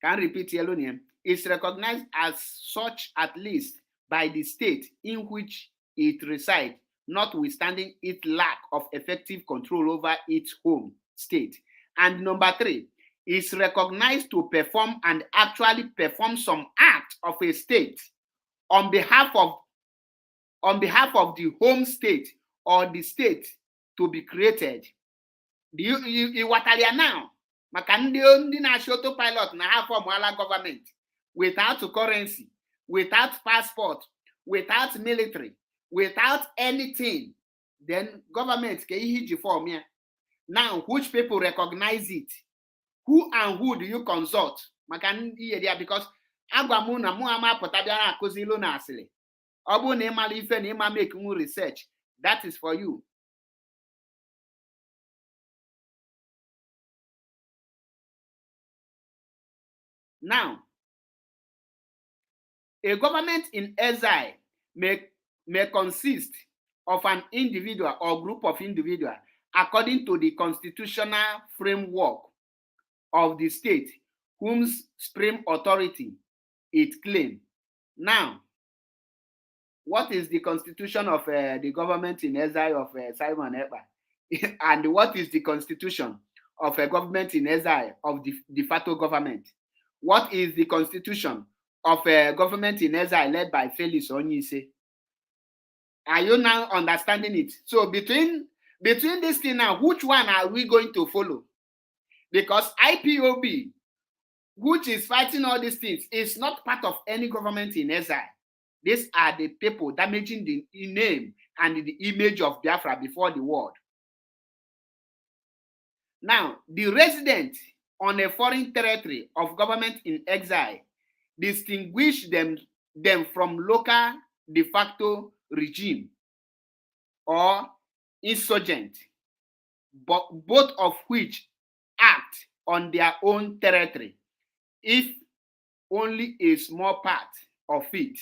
Can repeat alụnye. Is recognized as such at least by the state in which it resides, notwithstanding its lack of effective control over its home state. And number 3, is recognized to perform and actually perform some act of a state on behalf of the home state or the state to be created. You watalia now? Maka ndị na-achị autopilot na ha formuala government without currency, without passport, without military, without anything. Then government ke ihe ji form ya. Now, which people recognize it? Who and who do you consult? Maka ndị area, because agwa mụ na mụ ama pụta bịa na-akụzi ilu na asịrị. Ọ bụrụ na ị mara ife na ịma make nwu research, that is for you. Now, a government in exile may consist of an individual or group of individuals according to the constitutional framework of the state whose supreme authority it claims. Now, what is the constitution of the government in exile of Simon Ekpa? And what is the constitution of a government in exile of the de facto government? What is the constitution of a government in exile led by Felix Onyise? Are you now understanding it? So between this thing now, which one are we going to follow? Because IPOB, which is fighting all these things, is not part of any government in exile. These are the people damaging the name and the image of Biafra before the world. Now, the resident on a foreign territory of government in exile distinguish them from local de facto regime or insurgent, but both of which act on their own territory, if only a small part of it.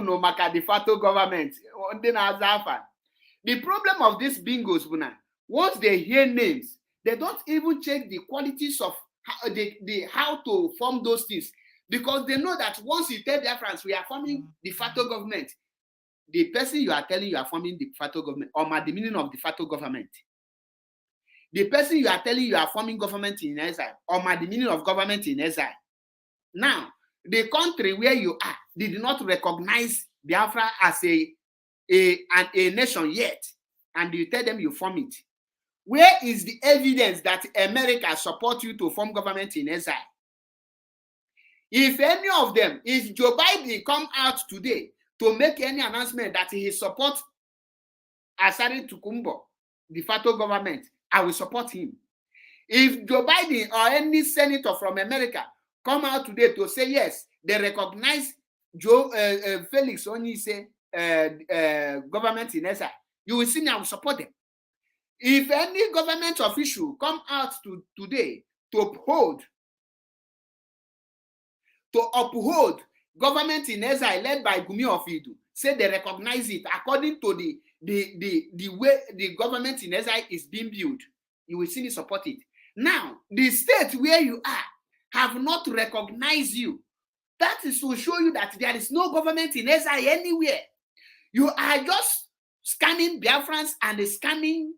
No maka de facto government. The problem of these bingos, once they hear names, they don't even check the qualities of how to form those things, because they know that once you tell their friends we are forming de facto government, the person you are telling you are forming de facto government, or the meaning of de facto government. The person you are telling you are forming government in exile, or the meaning of government in exile. Now, the country where you are did not recognize Biafra as a nation yet, and you tell them you form it. Where is the evidence that America supports you to form government in exile? If any of them, if Joe Biden come out today to make any announcement that he supports Asari Tukumbo, de facto government, I will support him. If Joe Biden or any senator from America come out today to say yes, they recognize Felix Onyeisi government in SI, you will see me, I will support them. If any government official come out today to uphold government in SI led by Gumi Ofidu, say they recognize it according to the way the government in SI is being built, you will see me support it. Now, the state where you are have not recognized you. That is to show you that there is no government in SI anywhere. You are just scamming Biafrans and scamming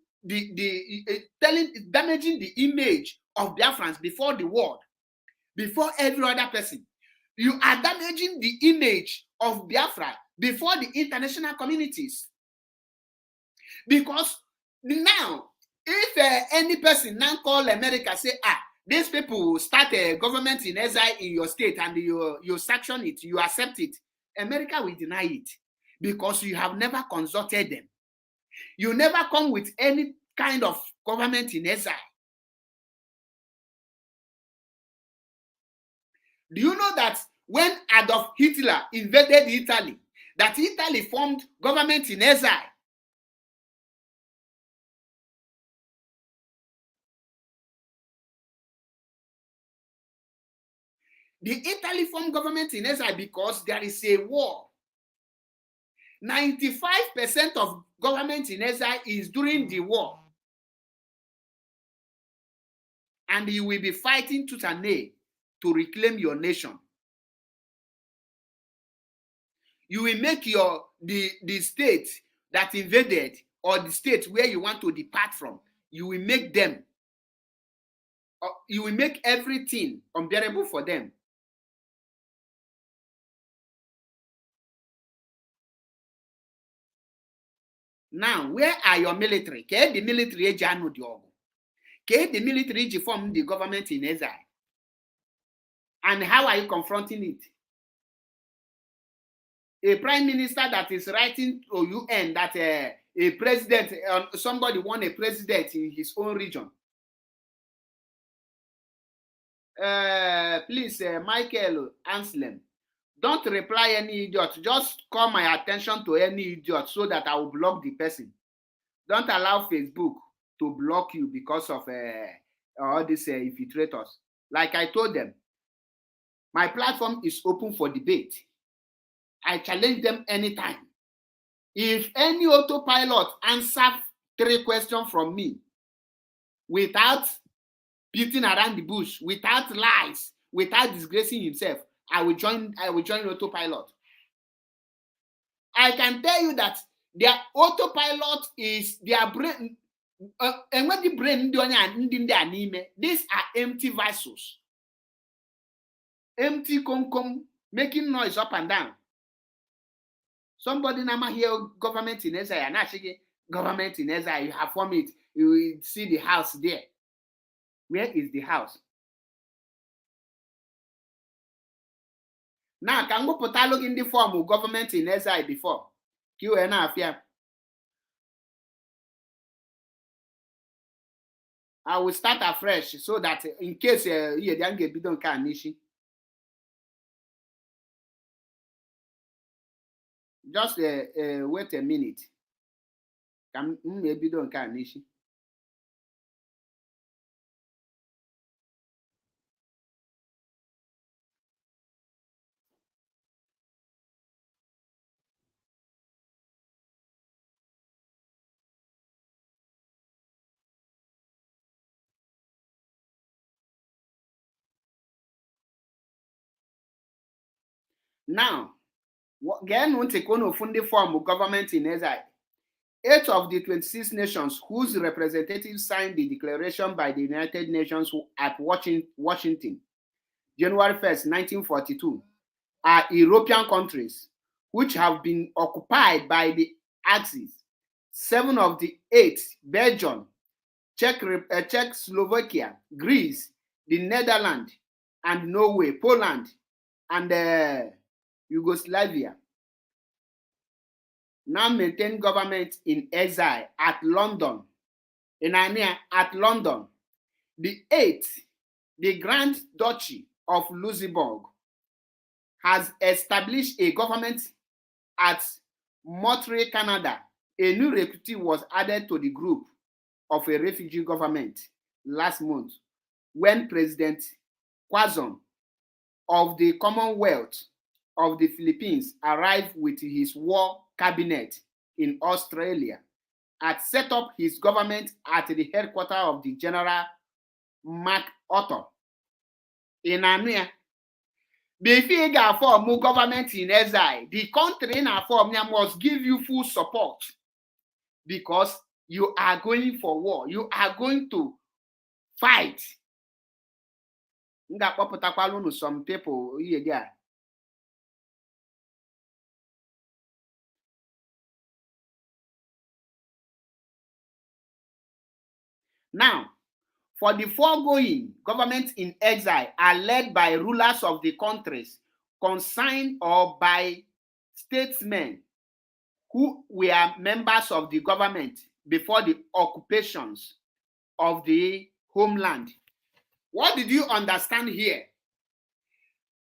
damaging the image of Biafrans before the world, before every other person. You are damaging the image of Biafra before the international communities. Because now, if any person now call America, say, these people start a government in SI in your state and you sanction it, you accept it, America will deny it because you have never consulted them. You never come with any kind of government in SI. Do you know that when Adolf Hitler invaded Italy, that Italy formed government in SI? The Italy formed government in SI because there is a war. 95% of government in SI is during the war. And you will be fighting tooth and nail to reclaim your nation. You will make the state that invaded or the state where you want to depart from, you will make them, you will make everything unbearable for them. Now, where are your military? Can the military Can the military form the government in SI? And how are you confronting it? A prime minister that is writing to UN that a president, somebody won a president in his own region. Please, Michael Anslem, don't reply any idiot. Just call my attention to any idiot so that I will block the person. Don't allow Facebook to block you because of all these infiltrators. Like I told them, my platform is open for debate. I challenge them anytime. If any autopilot answer 3 questions from me without beating around the bush, without lies, without disgracing himself, I will join autopilot. I can tell you that their autopilot is their brain. And when the brain these are empty vessels. Empty concom making noise up and down. Somebody now hear government in SI and actually government in SI, you have formed it, you will see the house there. Where is the house? Now, can go put a look in the form of government in SI before? I will start afresh so that in case you don't get bidon can nishi. Just wait a minute. Can maybe don't can nishi. Now, again, won't take on the form of government in SI. 8 of the 26 nations whose representatives signed the declaration by the United Nations at Washington, January 1st, 1942, are European countries which have been occupied by the Axis. 7 of the 8, Belgium, Czechoslovakia, Greece, the Netherlands, and Norway, Poland, and Yugoslavia now maintain government in exile at London. At London. The eighth, the Grand Duchy of Luxembourg, has established a government at Montreal, Canada. A new refugee was added to the group of a refugee government last month when President Quezon of the Commonwealth of the Philippines arrived with his war cabinet in Australia and set up his government at the headquarters of the General MacArthur in Ania. Before you form government in exile, the country in a form must give you full support because you are going for war. You are going to fight. Some people here there. Now, for the foregoing, governments in exile are led by rulers of the countries concerned or by statesmen who were members of the government before the occupations of the homeland. What did you understand here?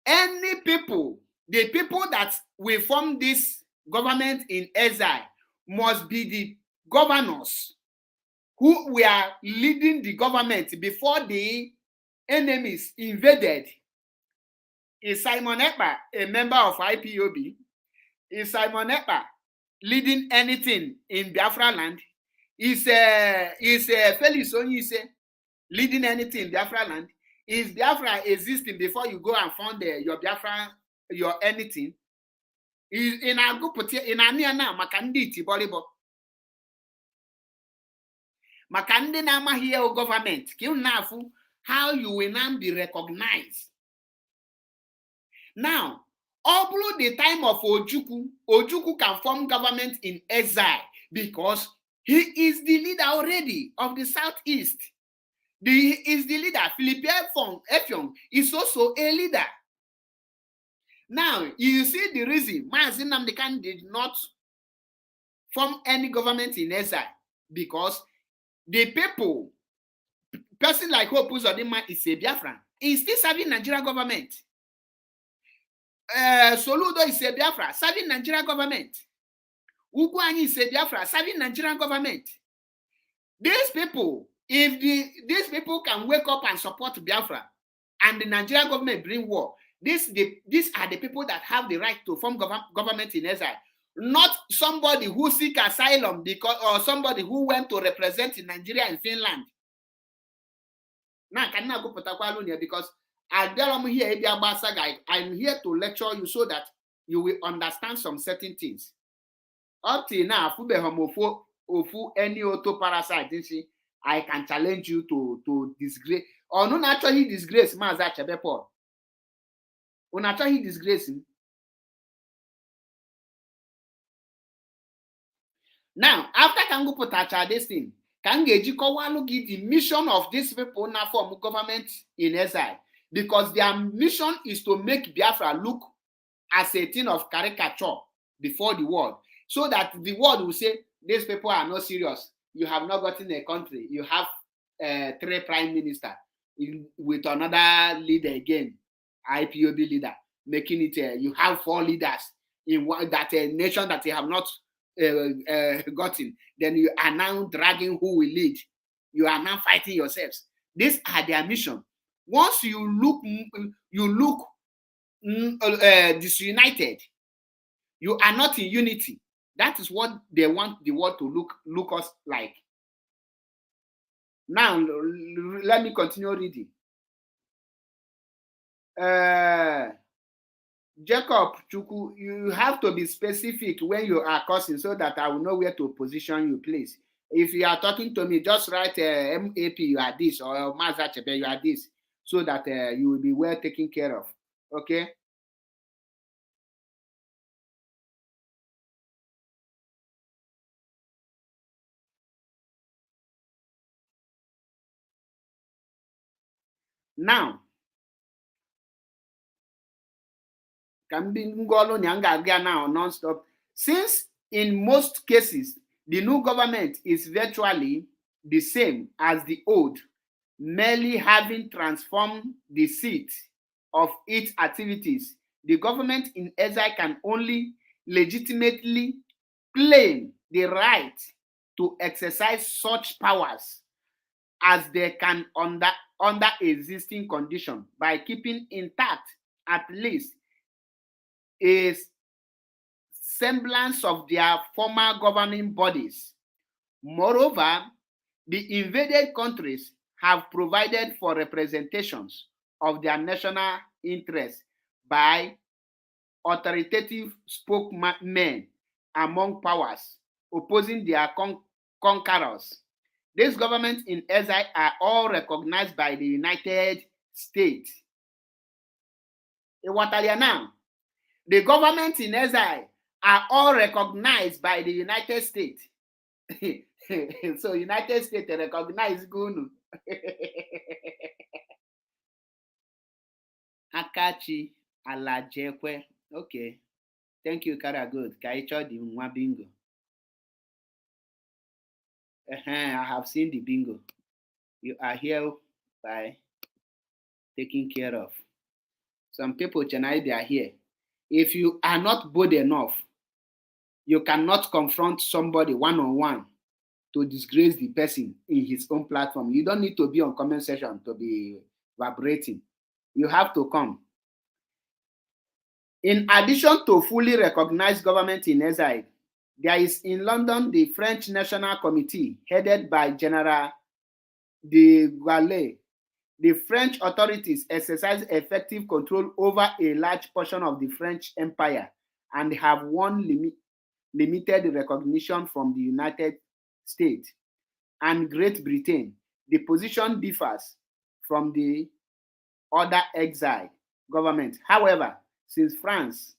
Any people, the people that will form this government in exile must be the governors who were leading the government before the enemies invaded. Is Simon Ekpa a member of IPOB? Is Simon Ekpa leading anything in Biafra land? Is Felix Onyise leading anything in Biafra land? Is Biafra existing before you go and found your Biafra, your anything? Is in a group in a near now, Makanditi Bolibo. Makandi Nama here government, how you will now be recognized. Now, up to the time of Ojukwu can form government in exile because he is the leader already of the Southeast. He is the leader. Philippe Effiong is also a leader. Now, you see the reason Mazi Nnamdi Kanu did not form any government in exile because the people, person like Hope Uzodinma is a Biafran. He's still serving Nigerian government. Soludo is a Biafra, serving Nigerian government. Ugwuanyi is a Biafra, serving Nigerian government. These people, if these people can wake up and support Biafra and the Nigerian government bring war, these are the people that have the right to form government in exile. Not somebody who seek asylum or somebody who went to represent in Nigeria and Finland. Now, I cannot go Patakwalonia because I'm here to lecture you so that you will understand some certain things. Up till now, any auto parasite, I can challenge you to disgrace. Or no, actually disgrace Maza Chebepo. On actually disgrace him. Now, after Kango Potacha this thing, Kangeji Kowalu give the mission of these people now form government in exile because their mission is to make Biafra look as a thing of caricature before the world, so that the world will say these people are not serious. You have not gotten a country. You have 3 prime ministers with another leader again, IPOB leader, making it. You have 4 leaders in that nation that you have not gotten. Then you are now dragging who will lead. You are now fighting yourselves. These are their mission. Once you look disunited, you are not in unity. That is what they want the world to look us like. Now, let me continue reading. Jacob Chuku, you have to be specific when you are cursing so that I will know where to position you, please. If you are talking to me, just write MAP, you are this, or Maza Chepe, you are this, so that you will be well taken care of. Okay? Now, can be now non-stop. Since in most cases, the new government is virtually the same as the old, merely having transformed the seat of its activities, the government in exile can only legitimately claim the right to exercise such powers as they can under existing condition by keeping intact at least a semblance of their former governing bodies. Moreover, the invaded countries have provided for representations of their national interests by authoritative spokesmen among powers opposing their conquerors. These governments in exile are all recognized by the United States. Now, the governments in exile are all recognized by the United States. So United States recognize Gunu. Akachi Alajekwe. Okay. Thank you, Kara. Good. Kaicho di nwa bingo. I have seen the bingo. You are here by taken care of. Some people Chennai, they are here. If you are not bold enough, you cannot confront somebody one-on-one to disgrace the person in his own platform. You don't need to be on comment section to be vibrating. You have to come. In addition to fully recognized government in exile, there is in London the French National Committee headed by General de Gaulle. The French authorities exercise effective control over a large portion of the French Empire and have won limited recognition from the United States and Great Britain. The position differs from the other exile governments. However, since France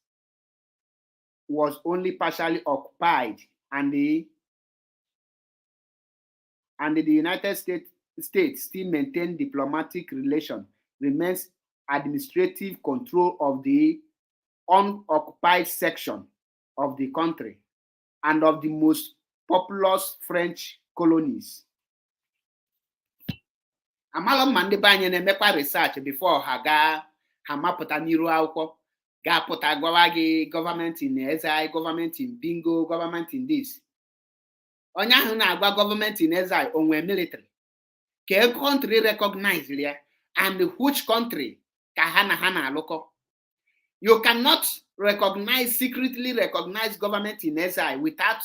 was only partially occupied and the United States still maintain diplomatic relations, remains administrative control of the unoccupied section of the country and of the most populous French colonies. Amala ma ndị be anyị na-emekwa research before ha mapụta n'iru akwụkwọ ga-apụta gwawa gị government in exile, government in bingo, government in this. Onye ahụ na-agwa government in exile onwe military ka a country recognize ya and which country ka ha na-alụkọ. You cannot secretly recognize government in exile without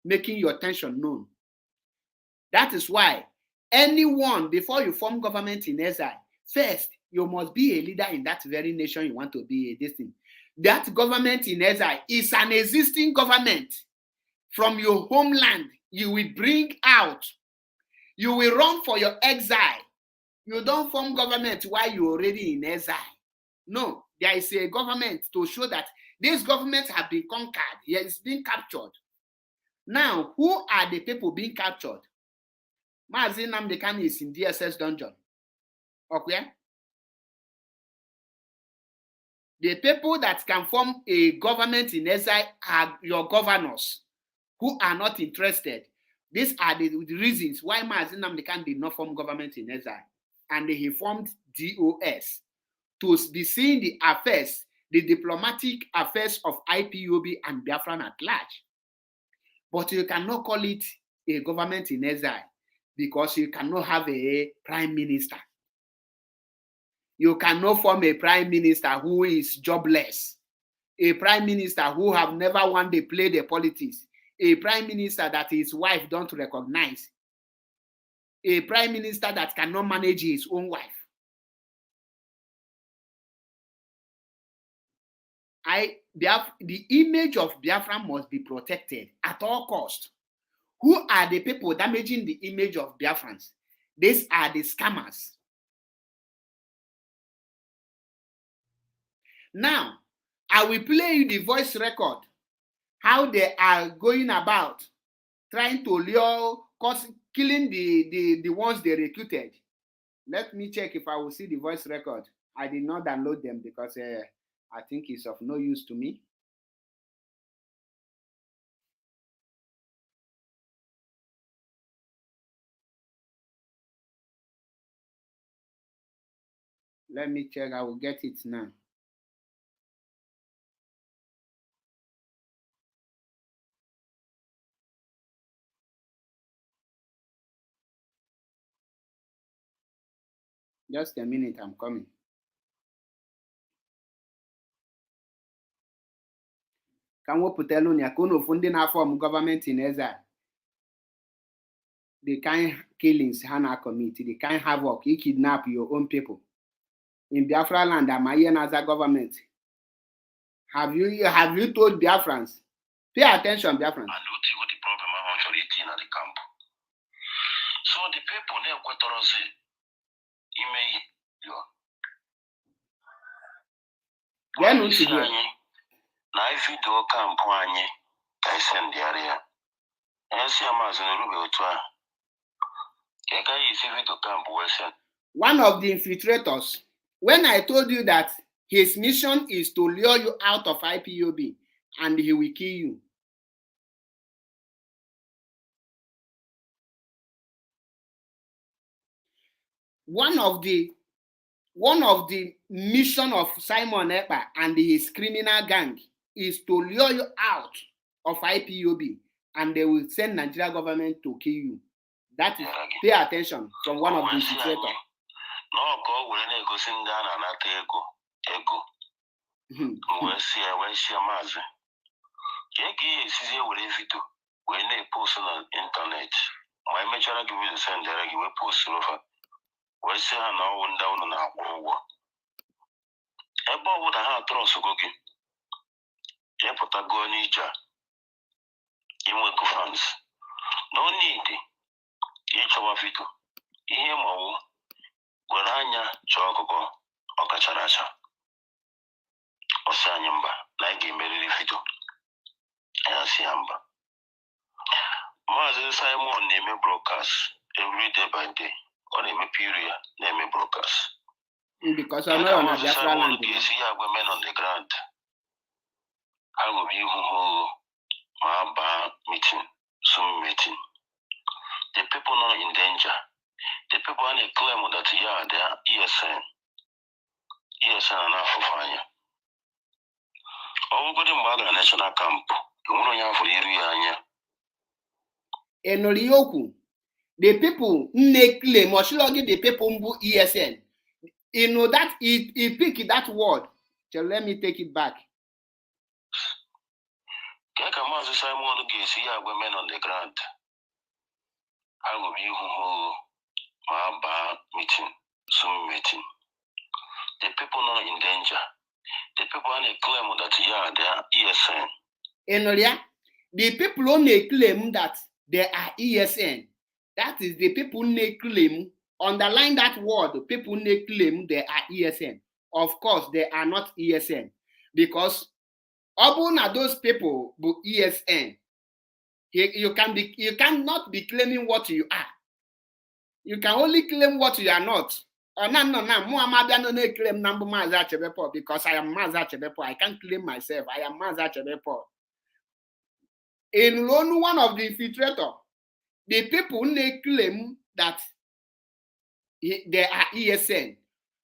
making your intention known. That is why anyone, before you form government in exile, first, you must be a leader in that very nation you want to be a distinct. That government in exile is an existing government from your homeland. You will bring out. You will run for your exile. You don't form government while you're already in exile. No, there is a government to show that these governments have been conquered. It's been captured. Now, who are the people being captured? Mazi Nnamdi Kanu is in DSS dungeon. Okay? The people that can form a government in exile are your governors who are not interested. These are the reasons why Mazi Nnamdi Kanu did not form government in exile. And he formed DOS to be seeing the affairs, the diplomatic affairs of IPOB and Biafran at large. But you cannot call it a government in exile because you cannot have a prime minister. You cannot form a prime minister who is jobless, a prime minister who have never one day played the politics, a prime minister that his wife don't recognize, a prime minister that cannot manage his own wife. The image of Biafra must be protected at all costs. Who are the people damaging the image of Biafrans? These are the scammers. Now, I will play you the voice record, how they are going about trying to lure, killing the ones they recruited. Let me check if I will see the voice record. I did not download them because I think it's of no use to me. Let me check. I will get it now. Just a minute, I'm coming. Can we put alone ya kono funding form government in exile? The kind killings Hana commit, the kind havoc, you kidnap your own people. In Biafra land, am I as a government? Have you told Biafrans? Pay attention, Biafrans. And what the problem I actually in at the camp. So the people there Quatorozi email you. Then what you do? Na video camp wanye I send the area. And see Amazon Ruby Otua. Video camp Western. One of the infiltrators, when I told you that his mission is to lure you out of IPOB and he will kill you. One of the mission of Simon Ekpa and his criminal gang is to lure you out of IPOB and they will send Nigeria government to kill you. That is, pay attention from one of the infiltrators. No, go when they go sing down and ego. When see Mazi. Kegi is here with a video when they post on the internet. My major give you the send there, give a post over. We say now one down on our war. About what I have thrown so go give. Airport go Nija. You want to fans. No need. Each of our video. Here, Mo. Goranya Chocobo, Okacharacha. Osanyamba, like a merry video. And Siamba. Mazen Simon name a broadcast every day by day. Or name a period, name a broadcast. Because I know on a Biafra land. See women on the ground. I will be who my meeting, Zoom meeting. The people not in danger. The people only claim that they are ESN. ESN and Afofanya. Oh, good in national camp. You want to have for area. Enolioku. The people claim or should the people who ESN. You know that he pick that word. So let me take it back. Kaka Simon see women on the ground. I will be who my meeting, Zoom meeting. The people not in danger. The people only claim that they are ESN. Enolia, the people only claim that they are ESN. That is the people only claim. Underline that word. The people only claim they are ESN. Of course, they are not ESN because all those people who ESN. You cannot be claiming what you are. You can only claim what you are not. Oh, no. Muhammad no claim number Maza Chebepo because I am Maza Chebepo. I can't claim myself. I am Maza Chebepo. In one of the infiltrator, the people they claim that they are ESN.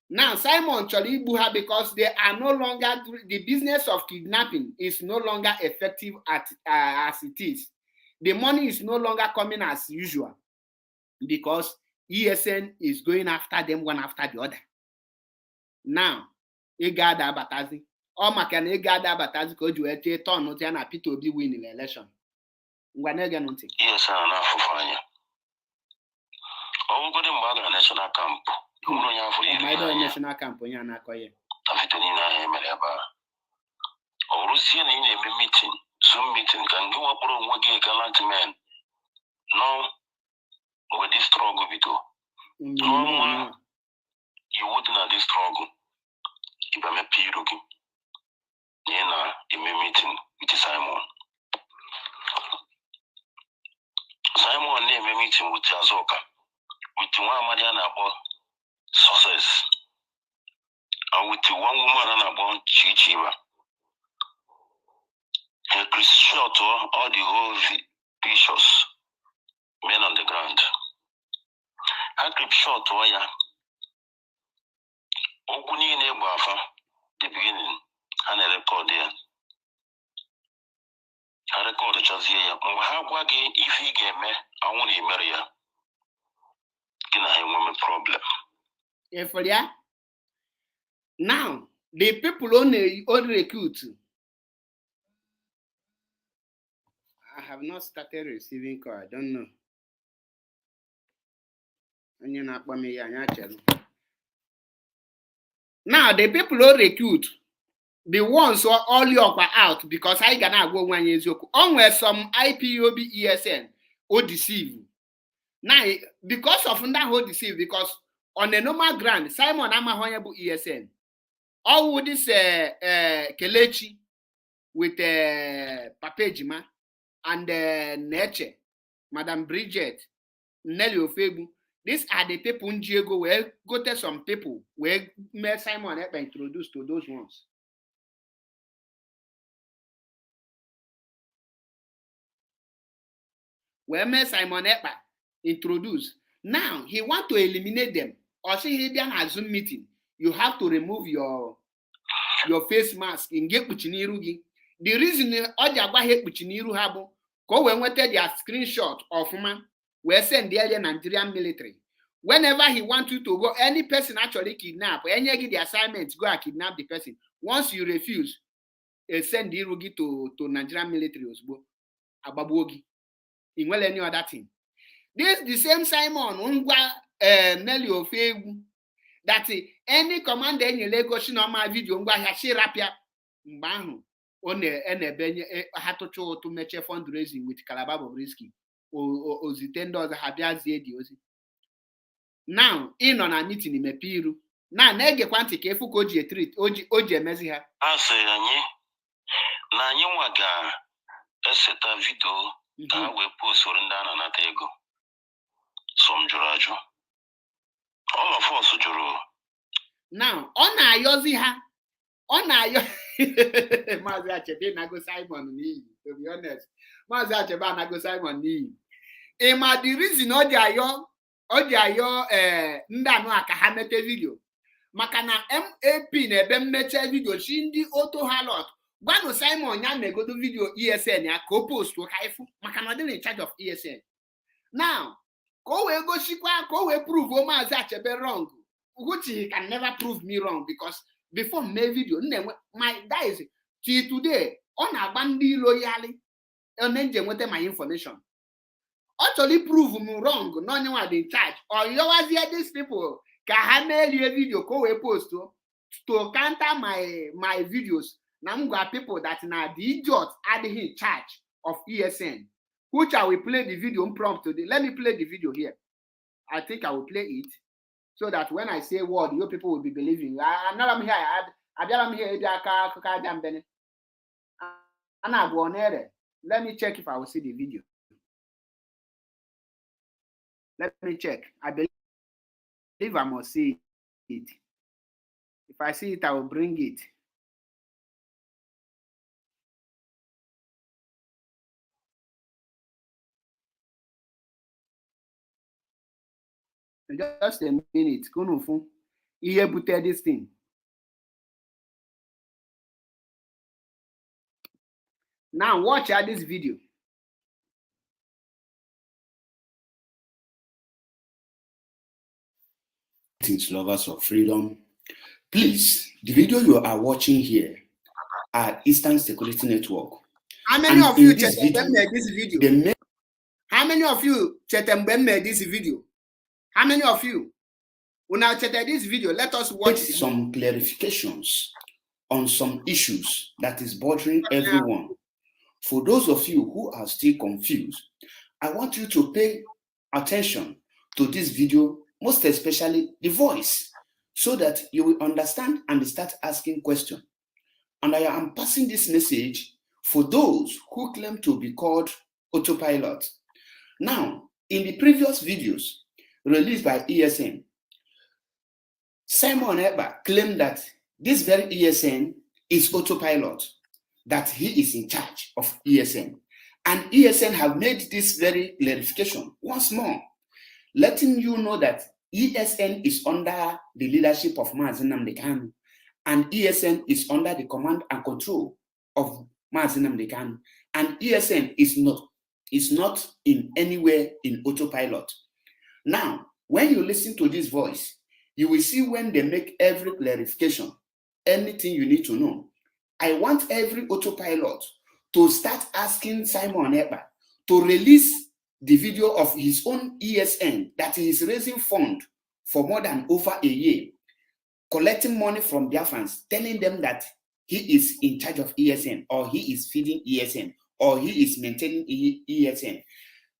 Now Simon Cholibuha, because they are no longer, the business of kidnapping is no longer effective as it is. The money is no longer coming as usual because ESN is going after them one after the other. Now, Igada Batazi. Or Makan Igada Batazi could you turn not an appeal to be winning the election. Yes, enough for fire. Oh, good in national camp. You know, for national camp. Or Russian in a meeting, Zoom meeting can go up on what a gallant man. No, with this struggle, Vito. No, you wouldn't have this struggle. If I'm a Pirugi, in a meeting with Simon. Simon name a meeting with Azoka, with one Mariana about success. and with one woman and about Chichiba. He shot all the whole pictures, men on the ground. I keep short wire. Okuni in Bafa, the beginning, and I record there. I record the chance here. How if he gave me, I want to marry her. Can I have a problem? Yeah, for that. Now, the people only recruit. I have not started receiving call. I don't know. Now, the people who recruit, the ones who are all your out because I gonna go 1 year ago. Unless some IPOB ESN or deceive. Now, because of that whole deceive, because on the normal ground, Simon Amahoyabu ESN, all with this Kelechi with Papejima and Neche, Madam Bridget, Nelly Ofebu. These are the people in Diego where go to some people where Simon help introduce to those ones. Where Simon Epa introduce. Now he want to eliminate them. Or see he be a Zoom meeting. You have to remove your face mask in get Puchinirugi. The reason Ojagba hate Puchiniru habo, go when we take their screenshot of man, we send the Nigerian military. Whenever he wants you to go, any person actually kidnap, any give the assignment, go and kidnap the person. Once you refuse, send the Irugi to Nigerian military osbo Ababuogi. In well any other thing. This the same Simon Ungwa Nelly Ofegu that any commander in Lagos on my video Ungwa Hashi Rapia Mbahu on benye hatocho to match fundraising with Calabar Bobrisky or Zitendo Habia Zediosi. Now in on a meeting in Mepiru. Now nege kwanti kefu koji treat oji emezi ha. Ase yanyi na nyi waga eseta video ka we post orinda na natego. Some juraju. All of us juru. Now ona ayozi ha. Ona ayo Mazi Achebe na go Simon ni, to be honest. Mazi Achebe na go Simon ni. Ema the reason oji ayo ndanu aka ha mete video. Maka na MAP na ebe mmeche video shi ndi auto halot. Gwanu Simon ya megodo video ESN ya ko post to kaifu. Maka na dey in charge of ESN. Now, ko we go shikwa, ko we prove o Mazi Achebe wrong. Which he can never prove me wrong because before my video, my guys, till today, on a bandy loyally, and then with my information. Actually prove me wrong, no one in charge. Or you always hear these people can mail you a video go post to counter my videos. Now I'm got people that now the idiots are in charge of ESN. Which I will play the video prompt today. Let me play the video here. I think I will play it. So that when I say word, you people will be believing. I'm not here. I'm here. Let me check if I will see the video. Let me check. I believe I must see it. If I see it, I will bring it. Just a minute. You put this thing. Now watch this video. Lovers of freedom, please. The video you are watching here are Eastern Security Network. How many of you made this video? How many of you made this video? How many of you? When I check this video, let us watch some clarifications on some issues that is bothering everyone. For those of you who are still confused, I want you to pay attention to this video, most especially the voice, so that you will understand and start asking questions. And I am passing this message for those who claim to be called autopilot. Now, in the previous videos released by ESN, Simon Eber claimed that this very ESN is autopilot, that he is in charge of ESN. And ESN have made this very clarification once more, letting you know that ESN is under the leadership of Mazi Nnamdi Kanu, and ESN is under the command and control of Mazi Nnamdi Kanu, and ESN is not in anywhere in autopilot. Now, when you listen to this voice, you will see when they make every clarification, anything you need to know. I want every autopilot to start asking Simon Ekpa to release the video of his own ESN that he is raising fund for more than over a year, collecting money from Biafrans, telling them that he is in charge of ESN, or he is feeding ESN, or he is maintaining ESN.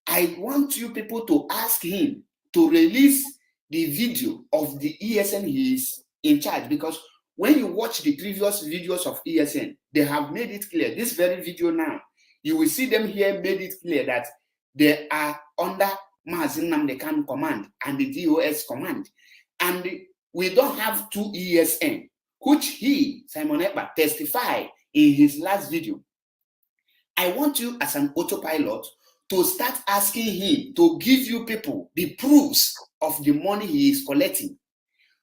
I want you people to ask him to release the video of the ESN he is in charge, because when you watch the previous videos of ESN, they have made it clear. This very video now, you will see them here made it clear that they are under Mazi Nnamdi Kanu command and the DOS command. And we don't have two ESN, which he, Simon Ekpa, testified in his last video. I want you as an autopilot to start asking him to give you people the proofs of the money he is collecting,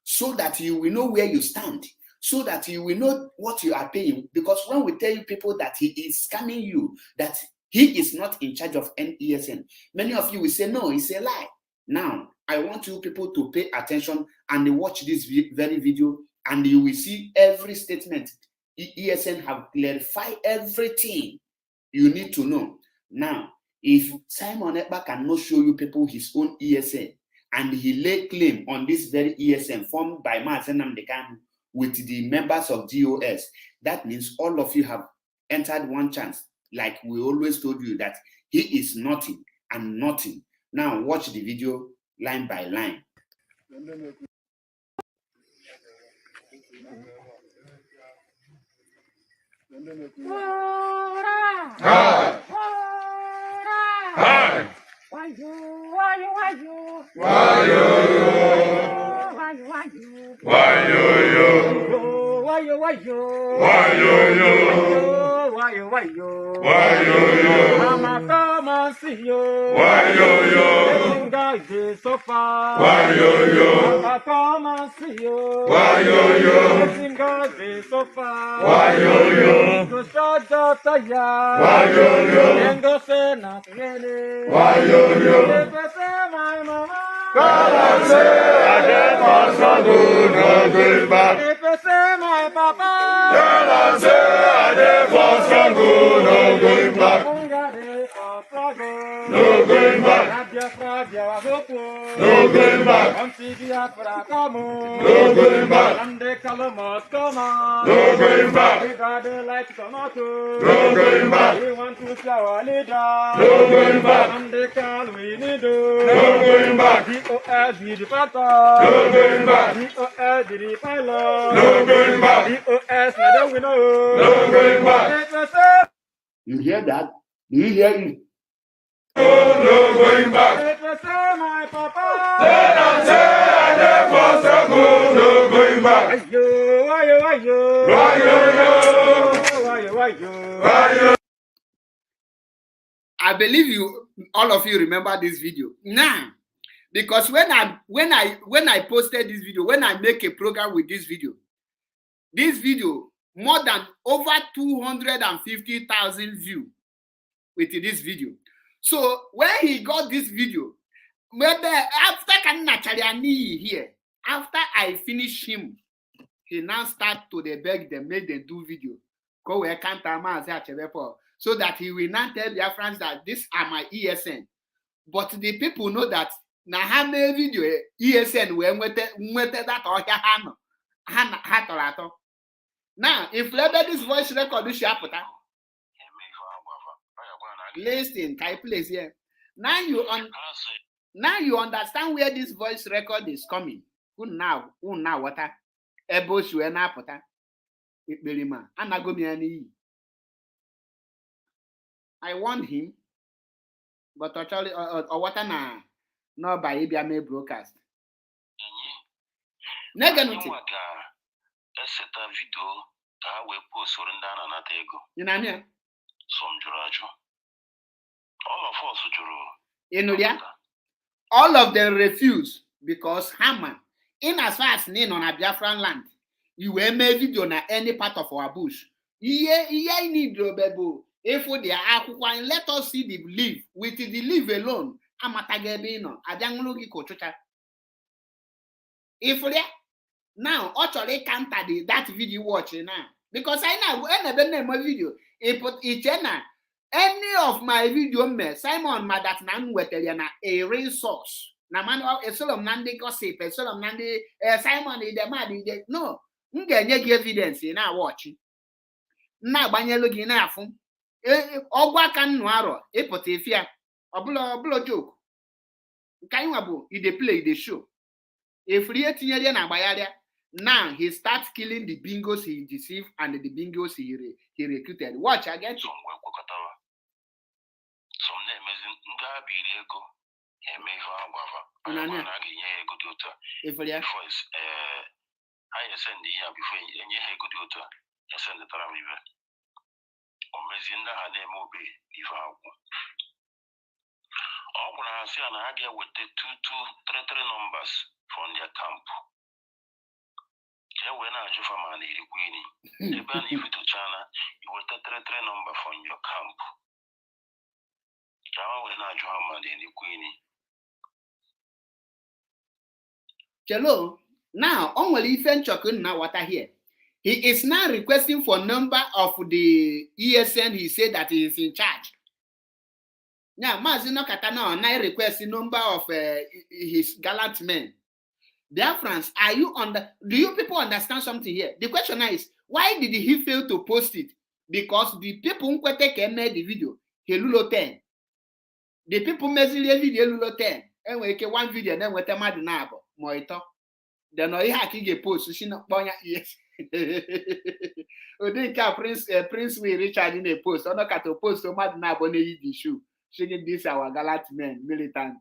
so that you will know where you stand, so that you will know what you are paying. Because when we tell you people that he is scamming you, that he is not in charge of ESN, many of you will say, no, it's a lie. Now, I want you people to pay attention and watch this very video, and you will see every statement. ESN have clarified everything you need to know. Now, if Simon Ekpa cannot show you people his own ESN, and he lay claim on this very ESN formed by Mazi Nnamdi Kanu with the members of DOS, that means all of you have entered one chance. Like we always told you that he is nothing and nothing. Now watch the video line by line. Mama, come and see you. Why yo? Guys, so far. Why yo? Mama, come and see you. Why yo? Guys, so far. Why yo? To start the tire. Why yo? And go say not really. Why yo? My mama. Come and say I get my son, no going back. If you say my papa. Come and say I get my son, no going back. No going back. No going back. No going back. No going back. No going back. We want to see our leader. No going back. And they call we need to. No going back. DOS be the panther. No going back. DOS be the pilot. No going back. DOS now we know. No going back. You hear that? Do you hear it? No going back. If you say my papa, then I say I never struggle. No going back. Why? I believe all of you remember this video now, because when I posted this video, when I make a program with this video more than over 250,000 views with this video. So when he got this video, after I finish him, he now start to beg them, make them do video. Go where can't so that he will not tell their friends that these are my ESN. But the people know that now how many video ESN when that or now if this voice record is listen, type place here. Now you understand where this voice record is coming. Who now what? Ebos you na pota. Ikbelima. Anagomi. I want him, but actually, or what na no by Ibiame broadcast. Negative. eseta video ka ha wee posturu ndị a na-anata ego. You know me? Some jụrụ ajụ. All of us jụrụ. You know ya? All of them refuse because Haman, in as far as on a Biafran land, you will make video na any part of our bush. Ye need robebo. If they are let us see the leaf. With the leaf alone, Amatagebino, Adanglugi Kochucha. If they now actually counter that video watching now. Because I know when I name my video, it put each any of my video me Simon Madat Nan Weteliana a resource. Na man a solom nandi gossip, a solom nandi Simon in the man no. Nge evidence in our watching. Na banyelogi na afum. Ogwa kan noaro, epotifia. Obulo joke. Kaiwabu, they play the show. If Rietinia na bayaria, now he starts killing the bingos he deceived and the bingos he recruited. Watch again. Some amazing Ngabi ego. I send the year before any good daughter. I send the Taramive. Or Mezinda had a mobile if I want. Or when I see an idea with the three numbers from their camp. Yeah, when I do for money, the Queenie. The ban if to China, you will take three number from your camp. Yeah, when I do for money, the Queenie. Hello. Now, only Ifen Chokun now what I hear. He is now requesting for number of the ESN. He said that he is in charge. Now, Mazino Katana now requesting number of his gallant men. Biafrans, are you do you people understand something here? The question is, why did he fail to post it? Because the people who made the video, he lulo 10. The people made the video lulo 10. And we get one video, then we tell mad nabo, moito. Then I have to get post. She not bonya yes. Prince we Richard in a post. I not to post so mad nabo ne the shoe. She get this our gallant men militant.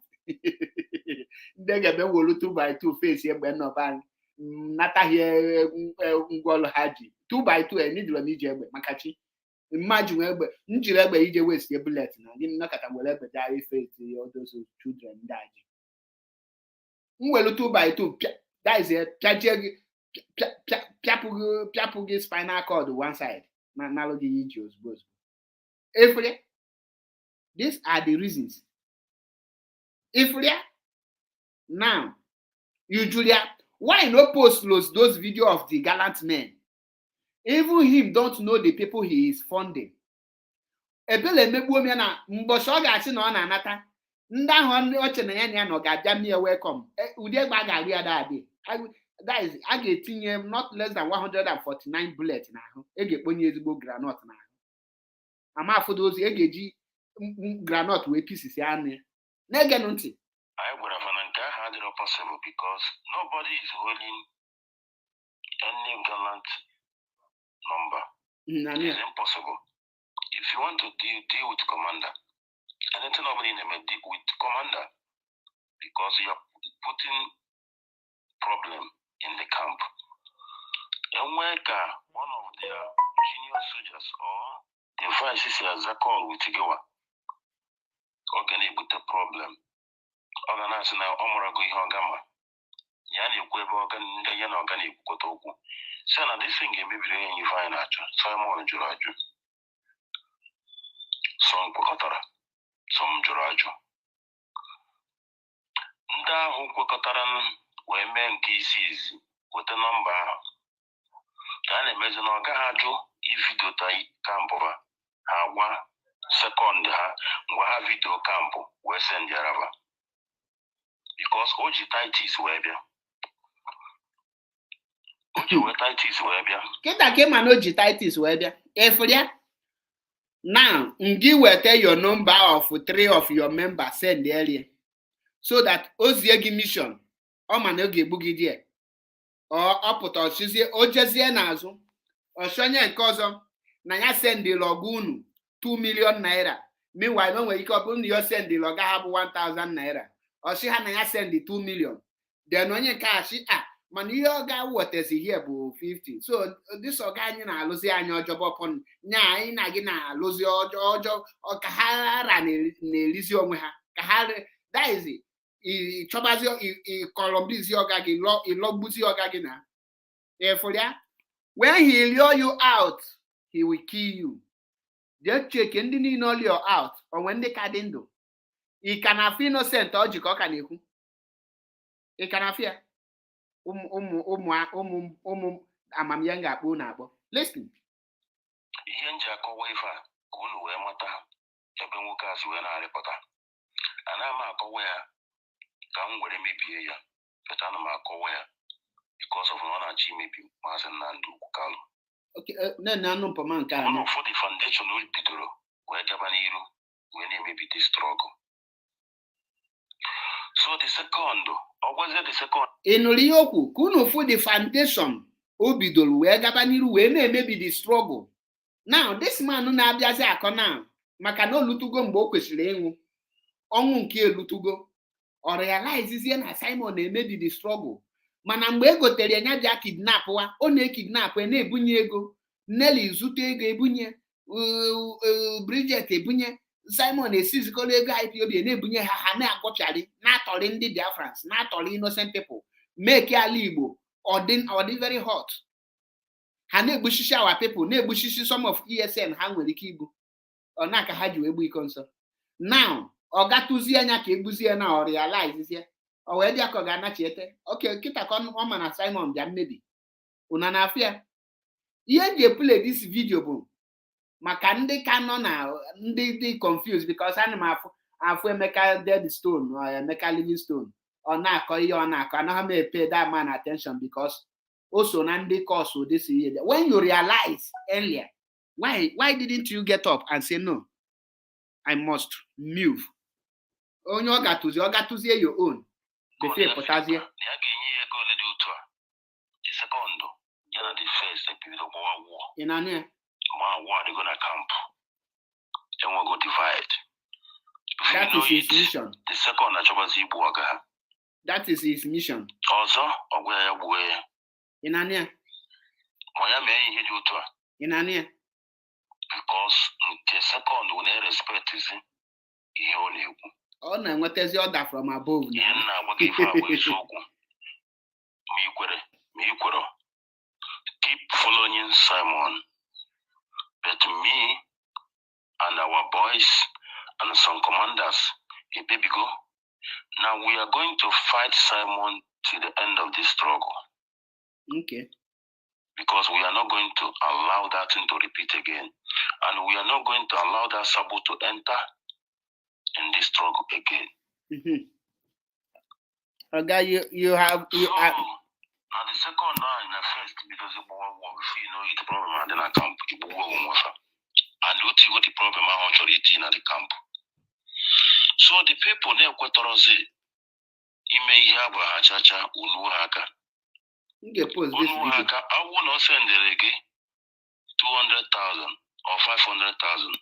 They get them will 2x2 face here, but no ban. Nata here, Ngolo Haji 2x2. I need to need you, Makachi. Imagine where Njirebe EJ waste your bullet. Now, you knock at a whatever die face all those children die. Well, 2x2. That is a Piapugi spinal cord one side. Analogy idiots both. If these are the reasons. If now, you Julia, why no post those video of the gallant men? Even him don't know the people he is funding. Ebele mebuomia na mbosho ga-achi na ọ na-anata. Ndị ahụ ndị oche na ya no ga-abịa me welcome. Ụdị egbe a ga-arị ada adị. That is, I get him not less than 149 bullets now. I get 1 years ago granite now. I'm after those EGG granite with pieces. I would have had it possible because nobody is holding any gallant number. It's impossible. If you want to deal with commander, anything nobody deal with commander because you are putting problem in the camp. And when one of their junior soldiers or the vice is a call with Tigawa, organize with the problem. Organize now, Omorago Hogama. Yani Quebo organ, Yan organic Kotoku. So now this thing may be you find out. Simon Juraju. Some Kokotara. Some Juraju. Nda Hukotaran. Wee mee nke isi ezi weta nọmba ahụ ka a na-emezi na ọ gaghị ajụ ividota kampụ ha gwa sekọnd ha ngwa ha vidio kampụ wee send yaraba because o ji titis wee bịa kịta ka ịma na o ji titis wee bịa efuria now ngi weta your number of 3 of your members send earlier so that ozie gị mission ọ ma na oge egbugi die ọ pụta ọchịzie o jezie n'azụ ọchọnye nke ọzọ na ya send lọgụ unu 2 million naira meanwhile o nwere ike ọ bụrụ na ya send lọga ha bụ 1000 naira ọchị ha na ya send 2 million then onye nke achị Man, you got what is here, 50. So this organic Lucia and your job upon Nagina, Luzio, Georgia, or Kahara and Elizio Meha. Kahara, that is it. I Chobazio, I Colombizio Gagi, Logbuzio Gagina. Therefore, when he lure you out, he will kill you. Just check and didn't know you out, or when they can't do. He can have innocent or Jikokaneku. He can have fear. Amamyanga akpụ na-akpọ. Listen. Ihe nji akọwa ife a ka unu wee mata ebe nwoke a si wee na-arịpụta. Ana m akọwa ya ka m were mebie ya. Peta ana m akọwa ya because of na ọ na-achọ imebi Maazị Nnamdi Kalu. Okay, na anụ mpama nke a. One of the foundation o bidoro wee gaba n'iru wee na-emebi the struggle. So the second, or was it the second? In Rioku, kuno for the foundation, obidolu, where Gabaniru, where maybe the struggle. Now, this man no nabiaze akona, makano lutugo mboko shilengu, onunke lutugo, or realize this year Simon maybe the struggle. Manambego terianya ja kidnap wa, one kidnap, and ebunye ego, Nelly zute ego ebunye, Bridget ebunye. Simon is physical IPOB and Ebunye Hana Gochari, not all in the Biafrans, not all innocent people. Make ya libo or the very hot. Hane Bushisha our people, ne Bushishi some of ESN hang with the Kibu or Naka Haju Ebu concern. Now, or Gatuzia Naki Buzia or realize is here. Or where the Akogana Chete. Okay, Kitakon woman and Simon, then maybe. Unana fear. Here they play this video boom. Maka ndị canon na ndị confused because ana m afụ Emeka dead stone or Emeka living stone ọ na-akọ ihe ọ na-akọ anaghị m pay that man attention because also na ndị cause this year. When you realize earlier, why didn't you get up and say no, I must move? Onye ọ gatụzie your own before pụtazie. Ya ga-enye ya ego ole dị otu a. The second, ya na the first ebido gbawa war. Ị na-anụ ya? What are they gonna camp? Then we'll go divide. That is his mission. The second Zibuaga. That is his mission. Also, where Inania. Inania. Because the second will not respect is he only. Oh no, what is the order from above? Keep following Simon. But me and our boys and some commanders, a baby go. Now we are going to fight Simon to the end of this struggle. Okay. Because we are not going to allow that thing to repeat again. And we are not going to allow that Sabo to enter in this struggle again. Mm-hmm. Okay, you have. Now the second one in the first, because you know the problem and then I camp, and what you got the problem I want to eat in the camp. So the people ne kwetorozi ime ihe abụ ha chacha unu aka. Unu aka awu no sendere gị 200,000 or 500,000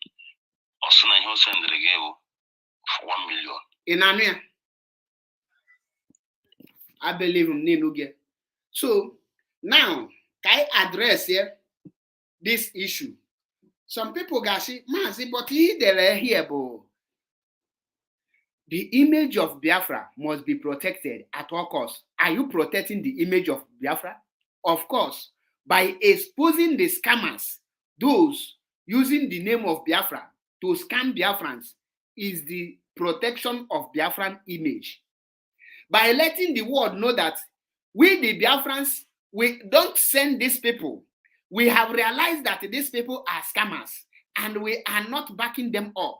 or so na ihe sendere gị for 1 million. Inania. I believe him Ninuge. So now, can I address here this issue? Some people got say, but he here, bo. The image of Biafra must be protected at all costs. Are you protecting the image of Biafra? Of course, by exposing the scammers, those using the name of Biafra to scam Biafrans is the protection of Biafran image. By letting the world know that we, the Biafrans, we don't send these people. We have realized that these people are scammers and we are not backing them up.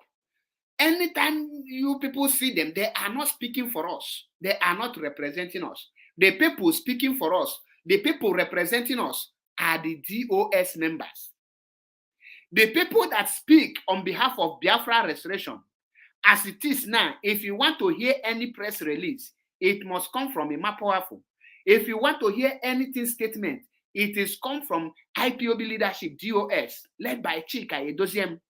Anytime you people see them, they are not speaking for us. They are not representing us. The people speaking for us, the people representing us are the DOS members. The people that speak on behalf of Biafra Restoration, as it is now, if you want to hear any press release, it must come from Ima Powerful. If you want to hear anything statement, it is come from IPOB leadership, DOS, led by Chika Edoziem.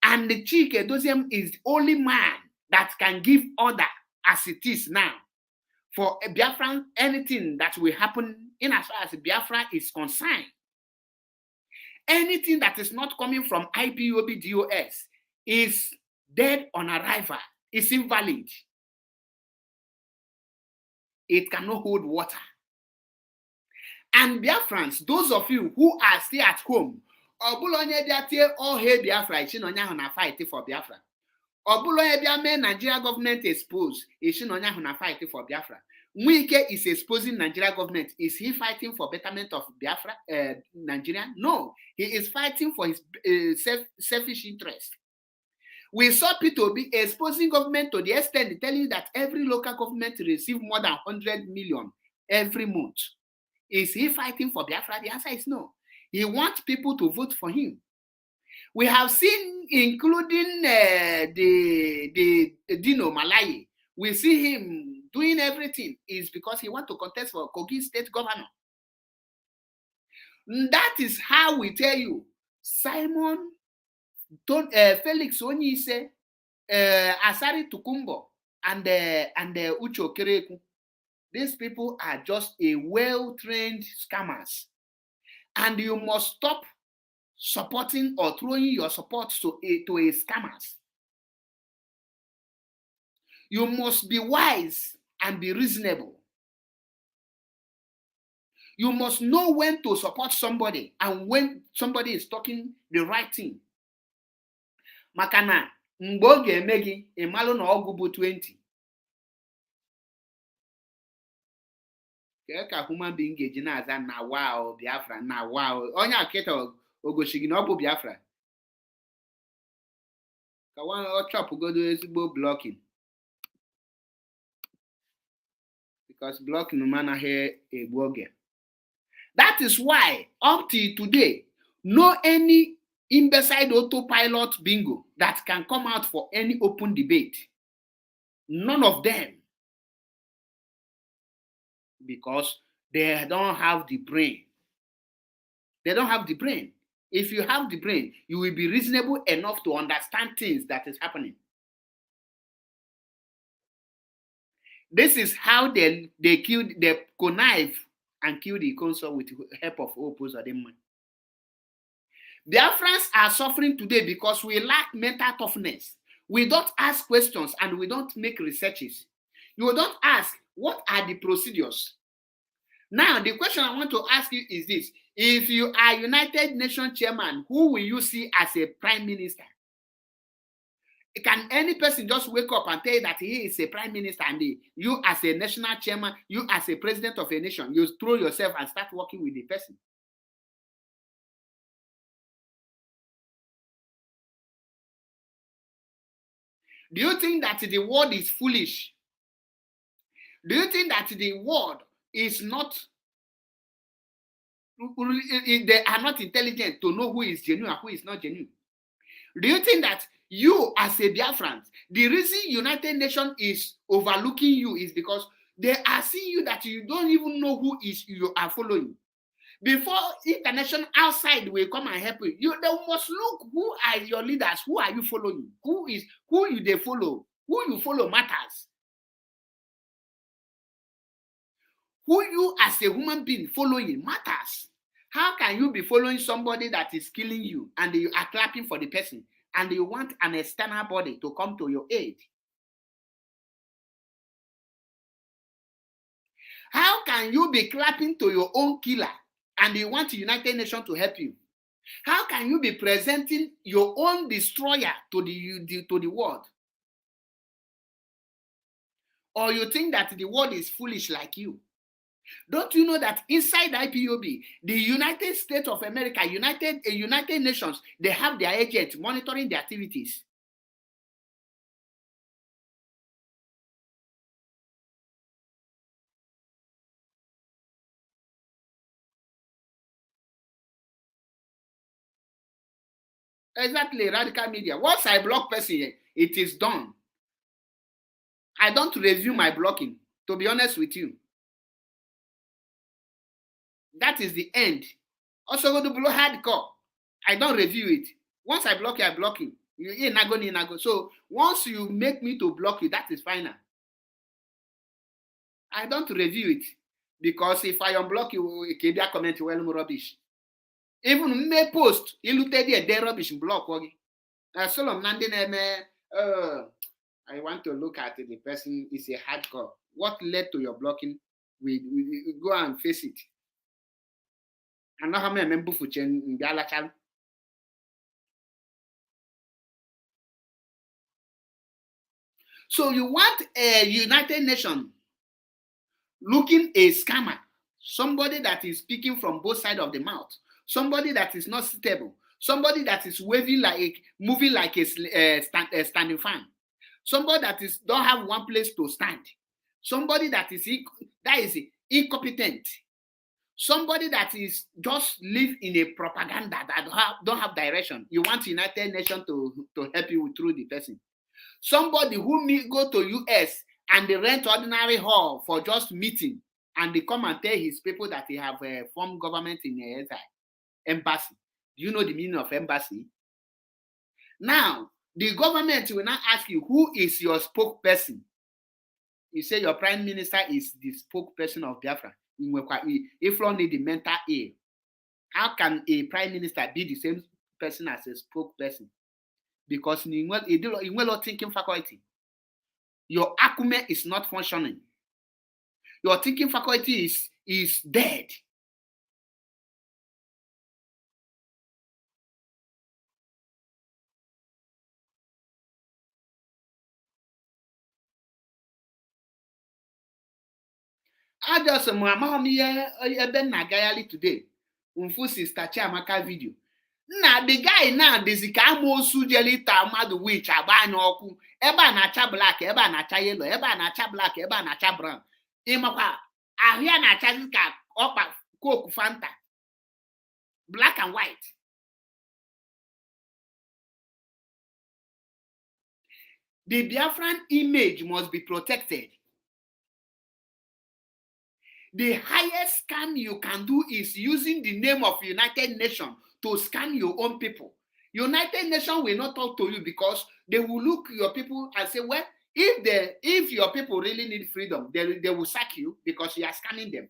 And the Chika Edoziem is the only man that can give order as it is now. for a Biafran, anything that will happen in as far as Biafra is concerned. Anything that is not coming from IPOB DOS is dead on arrival. It's invalid. It cannot hold water. And Biafrans, those of you who are still at home, all hail Biafra, fight for Biafra. Nigeria government exposed, fight for Biafra. Mwike is exposing Nigeria government. Is he fighting for betterment of Biafra, Nigeria? No, he is fighting for his selfish interest. We saw P2B exposing government to the extent telling you that every local government receive more than 100 million every month. Is he fighting for Biafra? The answer is no. He wants people to vote for him. We have seen, including the Dino Malaye, we see him doing everything is because he wants to contest for Kogi state governor. That is how we tell you, Simon, Felix Onyise, Asari Tukumbo, and Ucho Kereku. These people are just a well-trained scammers. And you must stop supporting or throwing your support to a scammers. You must be wise and be reasonable. You must know when to support somebody and when somebody is talking the right thing. Makana, mboge megi, imalo na ogubu 20. Keka human being gejina aza na wow Biafra, na wow. Onya aketa ogoshigi na obu Biafra. Kawan o chop godo ezigbo blocking. Because blocking man here a bloger. That is why up till today, no any imbecile autopilot bingo that can come out for any open debate. None of them. Because they don't have the brain. They don't have the brain. If you have the brain, you will be reasonable enough to understand things that is happening. This is how they killed, they connive and killed the consul with the help of opposers. Biafrans are suffering today because we lack mental toughness. We don't ask questions and we don't make researches. You don't ask, what are the procedures? Now, the question I want to ask you is this. If you are United Nations chairman, who will you see as a prime minister? Can any person just wake up and tell you that he is a prime minister and you as a national chairman, you as a president of a nation, you throw yourself and start working with the person? Do you think that the world is foolish? Do you think that the world is not, they are not intelligent to know who is genuine and who is not genuine? Do you think that you as a Biafran, the reason United Nations is overlooking you is because they are seeing you that you don't even know who is you are following? Before international outside will come and help you, they must look who are your leaders, who are you following, who you they follow, who you follow matters. Who you as a human being following matters. How can you be following somebody that is killing you and you are clapping for the person and you want an external body to come to your aid? How can you be clapping to your own killer and you want the United Nations to help you? How can you be presenting your own destroyer to the world? Or you think that the world is foolish like you? Don't you know that inside IPOB, the United States of America, United Nations, they have their agents monitoring their activities? Exactly, radical media. Once I block person, it is done. I don't review my blocking, to be honest with you. That is the end. Also go to blow hardcore. I don't review it. Once I block you, I block you. You nago. So once you make me to block you, that is final. I don't review it because if I unblock you, it can be a comment well rubbish. Even me post, ilute the rubbish block. Solom Nandi I want to look at the person is a hardcore. What led to your blocking? We go and face it. And now how many member for chen bialachal. So you want a United Nations looking a scammer, somebody that is speaking from both sides of the mouth, somebody that is not stable, somebody that is moving like a standing fan, somebody that is don't have one place to stand, somebody that is incompetent, somebody that is just live in a propaganda that don't have direction. You want United Nations to help you through the person. Somebody who go to US and they rent ordinary hall for just meeting, and they come and tell his people that they have formed government in the embassy. Do you know the meaning of embassy? Now, the government will now ask you, who is your spokesperson? You say your prime minister is the spokesperson of Biafra. If you need the mental aid, how can a prime minister be the same person as a spokesperson? Because in well thinking faculty, your acumen is not functioning. Your thinking faculty is dead. I just Nagayali today. Unfu sister Chiamaka video. Na the guy now dizika amosu jeli tamadu witch abanya oku. Eba na-acha black, eba na-acha yellow, eba na-acha black, eba na-acha brown. Imakwa ahia na-acha ka okpa Coke Fanta. Black and white. The Biafran image must be protected. The highest scam you can do is using the name of United Nations to scam your own people. United Nations will not talk to you because they will look your people and say, well, if your people really need freedom, they will sack you because you are scamming them.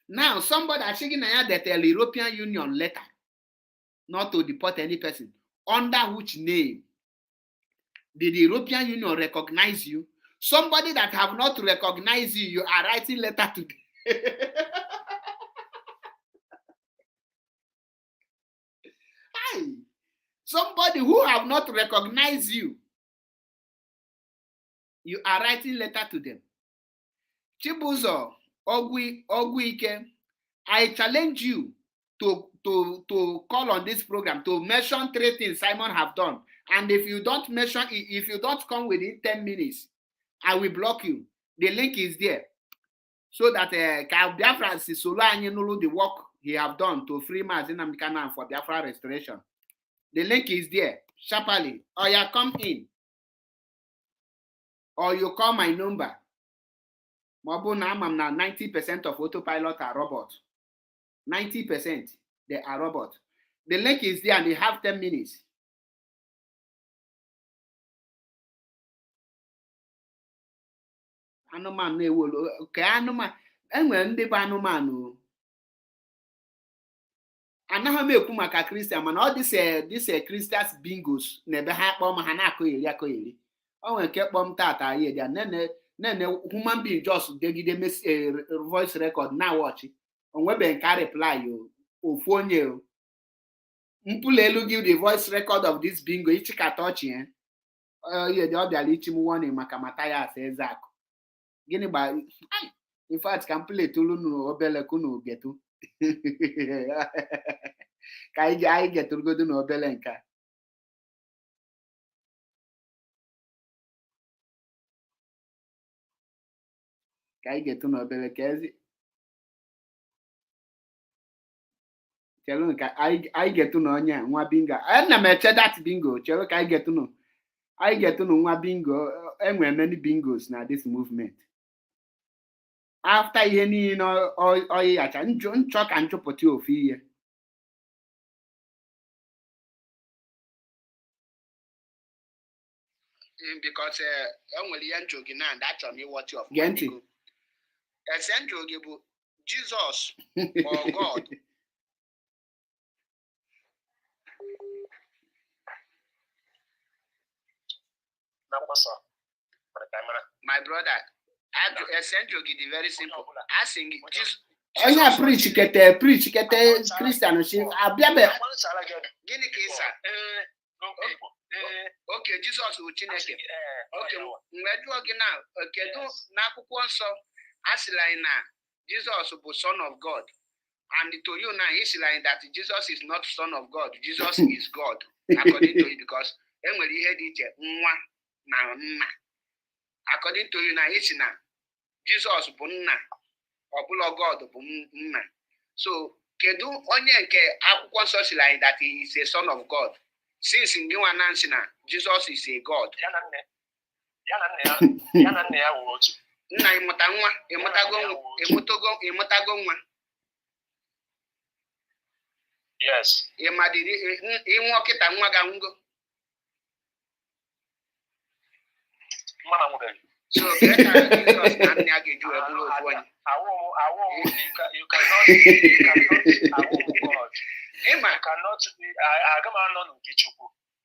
Now, somebody is shaking that the European Union letter not to deport any person. Under which name did the European Union recognize you? Somebody that have not recognized you, you are writing letter to Hi. Somebody who have not recognized you, you are writing letter to them. Chibuzo Ogwike, I challenge you to call on this program to mention 3 things Simon have done. And if you don't mention, if you don't come within 10 minutes, I will block you. The link is there. So that Biafra is solo the work he have done to free Mazina Mikana for Biafra restoration. The link is there. Sharply. Or you come in. Or you call my number. Mabuna now 90% of autopilot are robots. 90% they are robots. The link is there and they have 10 minutes. Anụmanụ na-ewolu ka anụmanụ enwere ndị bụ anụmanụ anaghị m ekwu maka Christian mana ọ dịse Christians bingos na ebe ha kpọọ ma ha na-akọgheri o nwere nke kpọm tata ya dị nene human being just degide voice record na watch onwebe nke reply ofu onye mpụlụ elu give the voice record of this bingo ichikata ọchị ya ihe dị ọ bịara ichi m warning maka Mathias Ezeakụ. Gịnị gba in fact ka m pletulu n'obele kunu getu ka anyị geturugodu n'obele nke ka anyị getu n'obele ka ezi chelu ka anyị getu na onye nwa bingo ana m eche that bingo chelu ka anyị getu nwa bingo enwere many bingos na this movement. After ihe niile oyi acha nchọ ka nchọpụta ofu ihe because onwere ihe njụ gị na achọrọ m ịghọta ọfụma. Gee ntị. Ese njụ gị bụ Jesus or God? My brother, ese njụ gị dị very simple. Asking Jesus. Onye a preach kete Christian shi abịabe. Gịnị ka ịsa? Okay, Jesus bụ Chineke. Okay, mgbe jụọ gị na kedu n'akwụkwọ nsọ asịla anyị na Jesus bụ Son of God, and to you now ịsịla anyị that Jesus is not Son of God, Jesus is God according to you, because enwere ihe dị iche nwa na nna. According to you na ịsị na Jesus bụ nna, ọbụla God bụ nna. So kedu onye nke akwụkwọ nsọ sịla anyị that he is a Son of God? Since in you announce na Jesus is a God. Nna ịmụta nwa, ịmụtago nwa. Yes. Ịmadịrị ịnwụ ọkịta nwa ga nwugo. So Jesus na nne a ga-eju eburu ofu onye. You cannot God.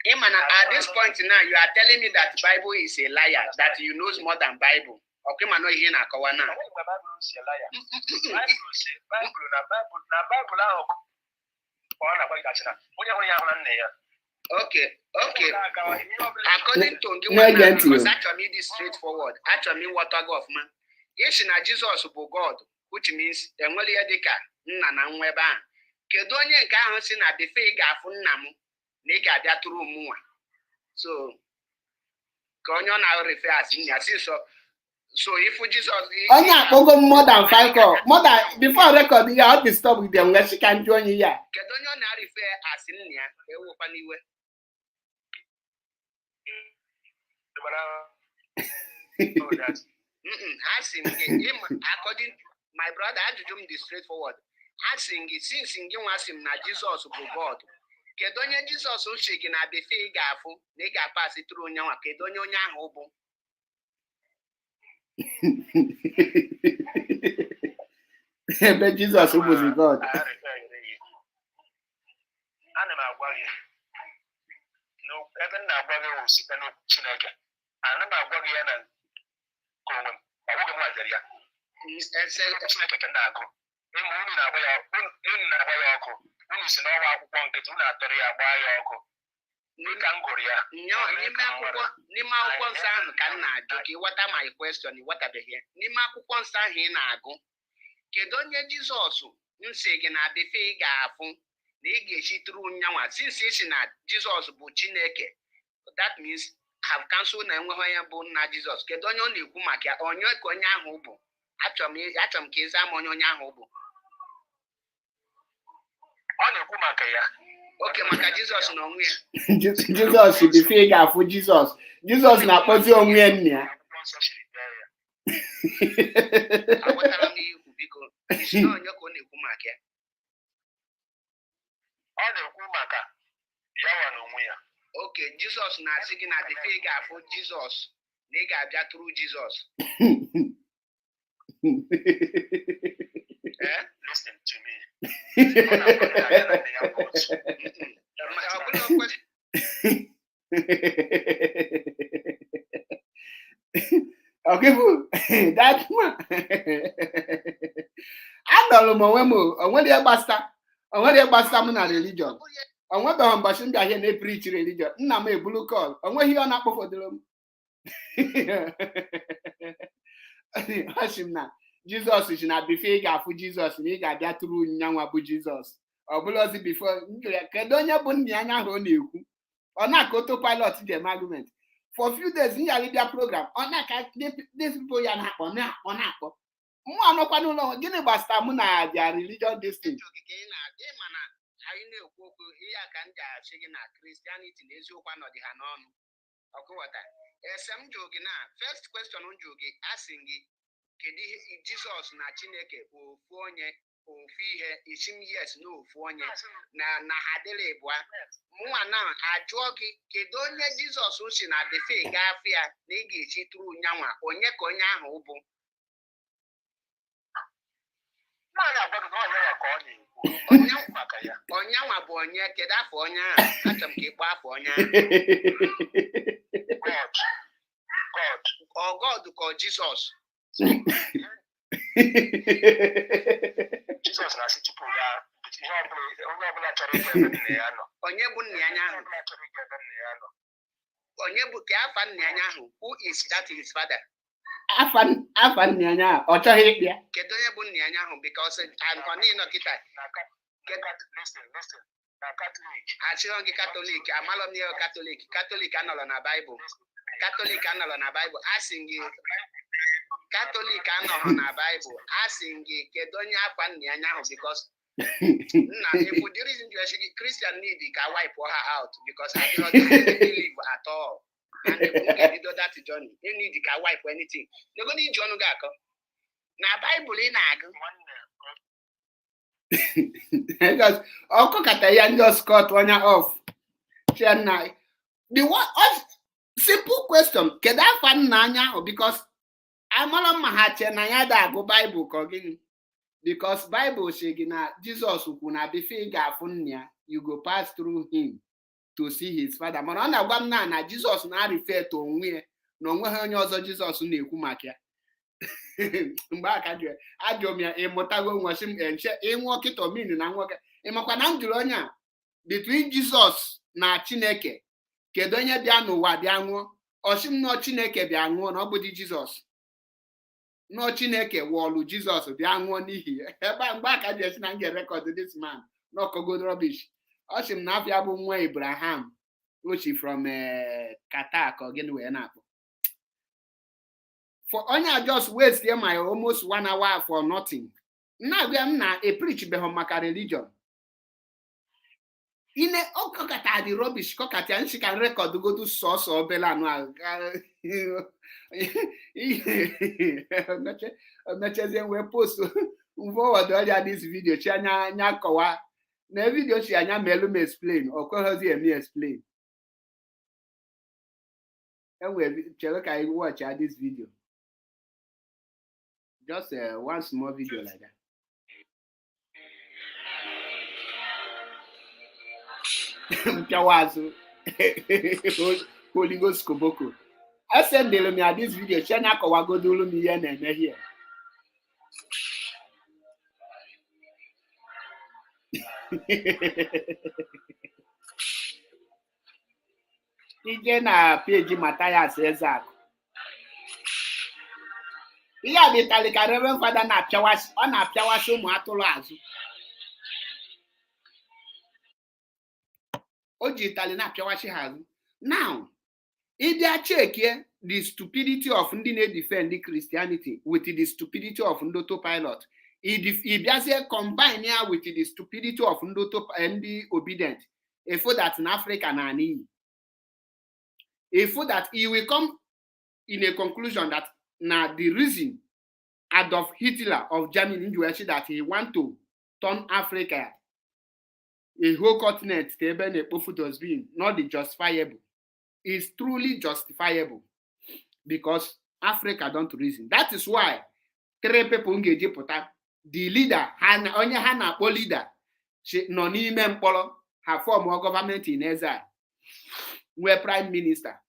Imana, at this point now, you are telling me that Bible is a liar, that you knows more than Bible. Okay, man, no here na kawa na. Okay. According to because actually this straightforward. Actually, what I go of man. Yes, na Jesus bụ God, which means enwere ihe dịka nna na nwa ebe ahụ. Kedu onye nke ahụ si na befe ị ga-afụ nna m na ị ga-abịa tụrụ mụnwa? So ka onye ọ na-refer as nna si so if Jesus onye akpọgo more than 5 call more than before record ya how to stop with them where she can join you ya. Kedu onye ọ na-refer as nna ya ewukwa n'iwe? According to my brother, ajụjụ m dị straightforward. Asking since gị nwa sị m na Jesus bụ God, kedu onye Jesus si gị na befe ị ga-afụ na ị ga-apasị tụrụ onye nwa, kedu onye ahụ bụ? Ebe Jesus bụzi God. Ana m agwa gị ebe m na-agwa gị wụ site n'okwu Chineke. Ana m agwa gị ya na onwe m, ọ bụghị m nwajere ya. Chineke ka na-agụ. Unu na-agba ya ọkụ. Unu si n'ọwa akwụkwọ nkịtị, unu atọrọ ya gbaa ya ọkụ. Ka m gụrụ ya. N'ime akwụkwọ nsọ ahụ ka m na-ajụ ka ịghọta my question, ịghọtabeghị ya. N'ime akwụkwọ nsọ ahụ ị na-agụ, kedu onye Jizọs nsị gị na befe ị ga-afụ na ị ga-esi tụrụ nyanwa? Since ị sị na Jizọs bụ Chineke, that means have cancelled na enweghị onye bụ nna Jizọs. Kedu onye ọ na-ekwu maka ya? Onye ka onye ahụ bụ? Achọrọ m ka ịza m onye ahụ bụ. Ọ na-ekwu maka ya. Okay, maka Jizọs na onwe ya. Jizọs befe ị ga-afụ Jizọs na-akpọzi onwe ya nna ya. Agwatara m ihu biko. Isi na onye ka ọ na-ekwu maka ya. Ọ na-ekwu maka ya na onwe ya. Okay, Jizọs na-asị gị na befe ị ga-afụ Jizọs na ị ga-abịa tụrụ Jizọs. Listen to me. Okay, that man. Anọlụ m onwe m onwere gbasta m na religion. Onwebeghị mbọchị ndị ahịa na-epreach religion. Nna m ebulu call. Onweghị ọ na-akpọfọdụrụ m. Asị m na Jizọs si na befe ị ga-afụ Jizọs na ị ga-abịa tụrụ nyanwa bụ Jizọs. Ọ bụlọzi before kedu onye bụ nna anya ahụ ọ na-ekwu? Ọ na-aka autopilot dị argument. For few days in your program, on that this people ya na-akpọ. Mụ anọkwa n'ụlọ gịnị gbasara mụ na their religion distance. Anyị na-ekwu okwu ihe a ka m ga-achị gị na Christianity na eziokwu anọdị ha n'ọnụ. Ọkụwata. Ese m jụ gị na first question m jụ gị asị gị kedu ihe Jizọs na Chineke bụ ofu onye ofihe isim yes no ofu onye na ha dịrị bụa mụnwa na ajụọ gị kedu onye Jizọs si na befe gafe ya na ị ga-echi tụrụ nyanwa onye ka onye ahụ bụ onyanwa bụ onye kedu afọ onye ahụ achọrọ m ka ịkpọ afọ onye ahụ God ka Jizọs Jizọs na-asị tupu ya ihe onye ọbụla chọrọ ike ebe nna ya nọ. Onye bụ nna ya ahụ? Onye bụ ka afa nna ya ahụ? Who is that his father? Afa nna ya ahụ ọ chọghị ịkpị ya. Kedu onye bụ nna ya ahụ? Because Antonino kita na Katọlik. Achịrọ gị Katọlik, amalụ m ihe Katọlik. Katọlik anọrọ na Baịbụl. Katọlik anọrọ na Baịbụl. Asị gị Katọlik anọrọ na Baịbụl. Asị gị kedu onye afa nna ya ahụ? Because Nah, if the reason you actually Christian need can wipe her out because I do not live at all. And if you do that journey, they need can wipe anything. They're going to need John Gako. Now Bible in because Okokatayan just cut one off. The what simple question, can I find Nanya because I'm all on my hat and I go Bible cooking. Because Bible says na Jesus who na be figure you go pass through him to see his father. But on na Jesus na refer to onwe na onwe ha onye ọzọ Jesus na-ekwu maka ya. Mgbe aka jụ ajụ m ya ịmụtago nwachi m enche ịnwụ ọkịta omini na nwoke ịmakwa na m jụrụ onye a between Jesus na Chineke kedu onye bịa n'ụwa bịa nwụọ ọsị m nọ Chineke bịa nwụọ na ọ bụ di Jesus. No Chineke wọlụ Jesus bịa nwụọ n'ihi ebe mgbe aka ji esi na m ga-record this man no go rubbish ọ sị m na afịa bụ nwa Abraham ochi from Qatar ka gịnị wee na-akpọ for onye just waste my almost 1 hour for nothing na-agwa m na preach beghọ maka religion ine ọkọkata dị rubbish kọkata nshi ka record godu sọsọ obele anụ ahụ mechezie wee post forward ọrịa this video chi anya kọwa na video chi anya melu m explain okweghịzi eme explain enwe chere ka I watch this video just one small video like that. Mpiawazu Holy Ghost Koboko. I send me this video. Chena kawagodulu mi yen eme here. Ije na page Matthias Ezak. Iya bitali ka Reverend Father na piawas, ọ na piawas ụmụ atụrụ azụ. Ojitali na piawashi hazu. Now, if they check here the stupidity of ndị na-defend Christianity with the stupidity of Ndoto pilot, if they combine here with the stupidity of Ndoto and the obedient, if that in Africa na ani, if that he will come in a conclusion that now the reason Adolf Hitler of Germany that he want to turn Africa a whole continent to even a profit has been not the justifiable. Is truly justifiable because Africa don't reason. That is why 3 people engage the leader, only Hana leader, she no n'ime mkpọrọ her form of government in exile. We're prime minister.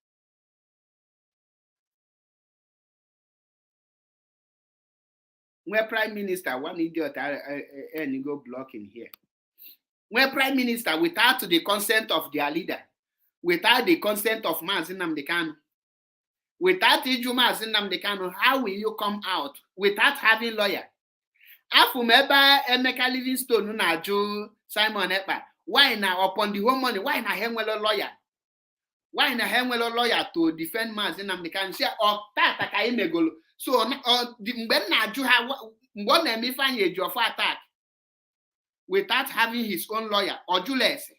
We're prime minister, one idiot and go blocking here. We're prime minister without the consent of their leader, without the consent of Mazi Nnamdi Kanu, without Iju Mazi Nnamdi Kanu, how will you come out without having lawyer? Afumeba Emeka Livingstone na Joe Simon Ekpa. Why now upon the home money? Why now Henwelo lawyer? Why now Henwelo lawyer to defend Mazi Nnamdi Kanu? Say or tata ka imegolo. So mgbe na Aju ha mgbe na eme ifanye eju for attack without having his own lawyer or Jules.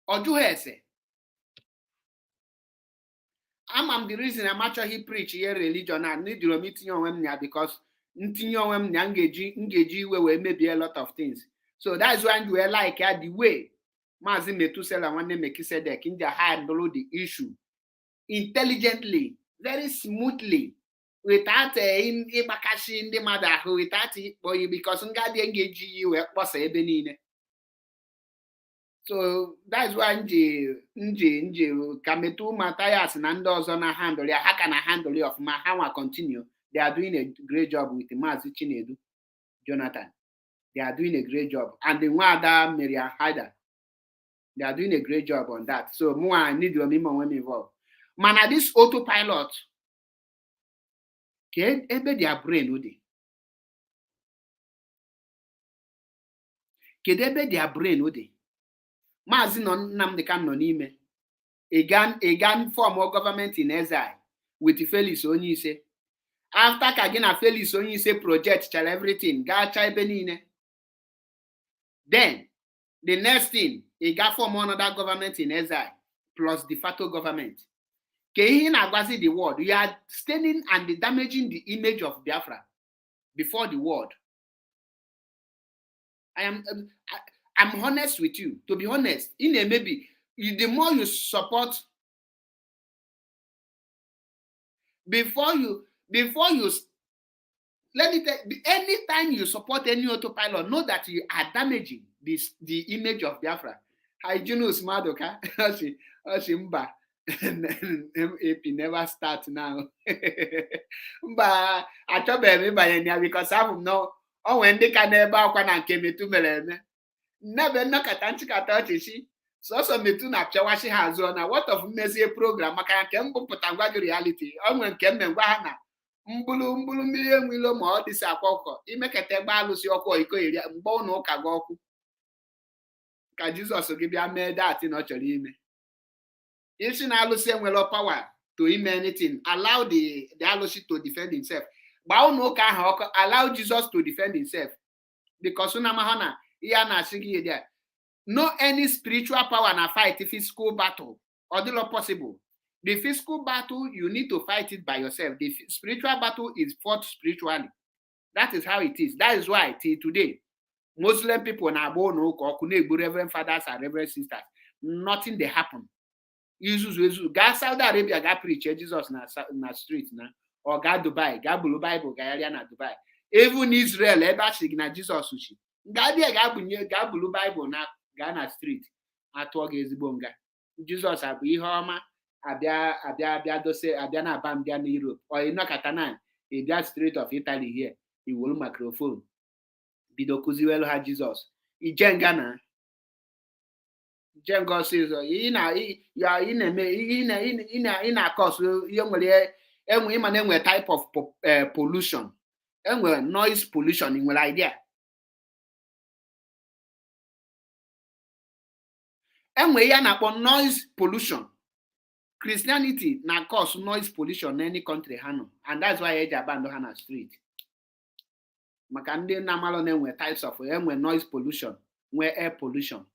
Or Jules. I'm the reason I'm actually preach here religion and need to meet you because ngeji we maybe a lot of things. So that's why we like the way Mazi Metusela Wane Mekisedek in the handle the issue intelligently, very smoothly, without in Ibakashi in the mother who without it for you because Ngadi engage you was a benine. So that's why nje Kametu Matthias and Andos on a handle, how can I handle you of my how I continue? They are doing a great job with Mazi Chinedu, Jonathan. They are doing a great job. And the Wada Miriam Haida, they are doing a great job on that. So more I need your women involved. Man, at this autopilot, okay, ebe their brain udi. Kedebe their brain udi. Mazi non Nnamdi Kanu nọ n'ime. A gan form of government in exile with Felix Onyeise. After Kagina Felix Onyeise project chal everything, gacha ebe niile. Then the next thing, a got form another government in exile plus de facto government. Kehin Agwazi the world, you are staining and damaging the image of Biafra before the world. I'm honest with you. To be honest, in a maybe the more you support, before you let me tell you, anytime you support any autopilot, know that you are damaging the image of Biafra. Hygienus Madoka, Oshimba. AP never start now. But I told them because I have no. Oh, when they can never came to me. Never knock at Anchikatachi. So metu na Chawashi has on a what of messy program. I can't put a reality. I went came and Wahana. Mbulu million willow more this akoko. You make a tebalus yoko iko bono kagoku. Can Jesus give you a made that in actually? If you now say well power to him anything, allow the Aloshi to defend himself. But no can allow Jesus to defend himself. Because Unamahana, no any spiritual power na fight a physical battle. Or the law possible. The physical battle, you need to fight it by yourself. The spiritual battle is fought spiritually. That is how it is. That is why till today, Muslim people na no reverend fathers and reverend sisters. Nothing they happen. Ga Saudi Arabia ga preach Jesus na street na or ga Dubai ga bulu Bible ga area na Dubai. Even Israel eba signa Jesus uchi. Ga dia ga bulu Bible na ga na street atọ ga ezigbo nga. Jesus abụ ihe ọma abịa dose abịa na aba mbịa na Europe or inokata na ebia street of Italy here iwolu microphone bido kuziwelu ha Jesus ijenga na Jengo says, cause a type of pollution, noise pollution in idea. Noise pollution. Christianity na cause noise pollution in any country, and that's why I abandon Hana Street. Makande namalo types of noise pollution, where air pollution.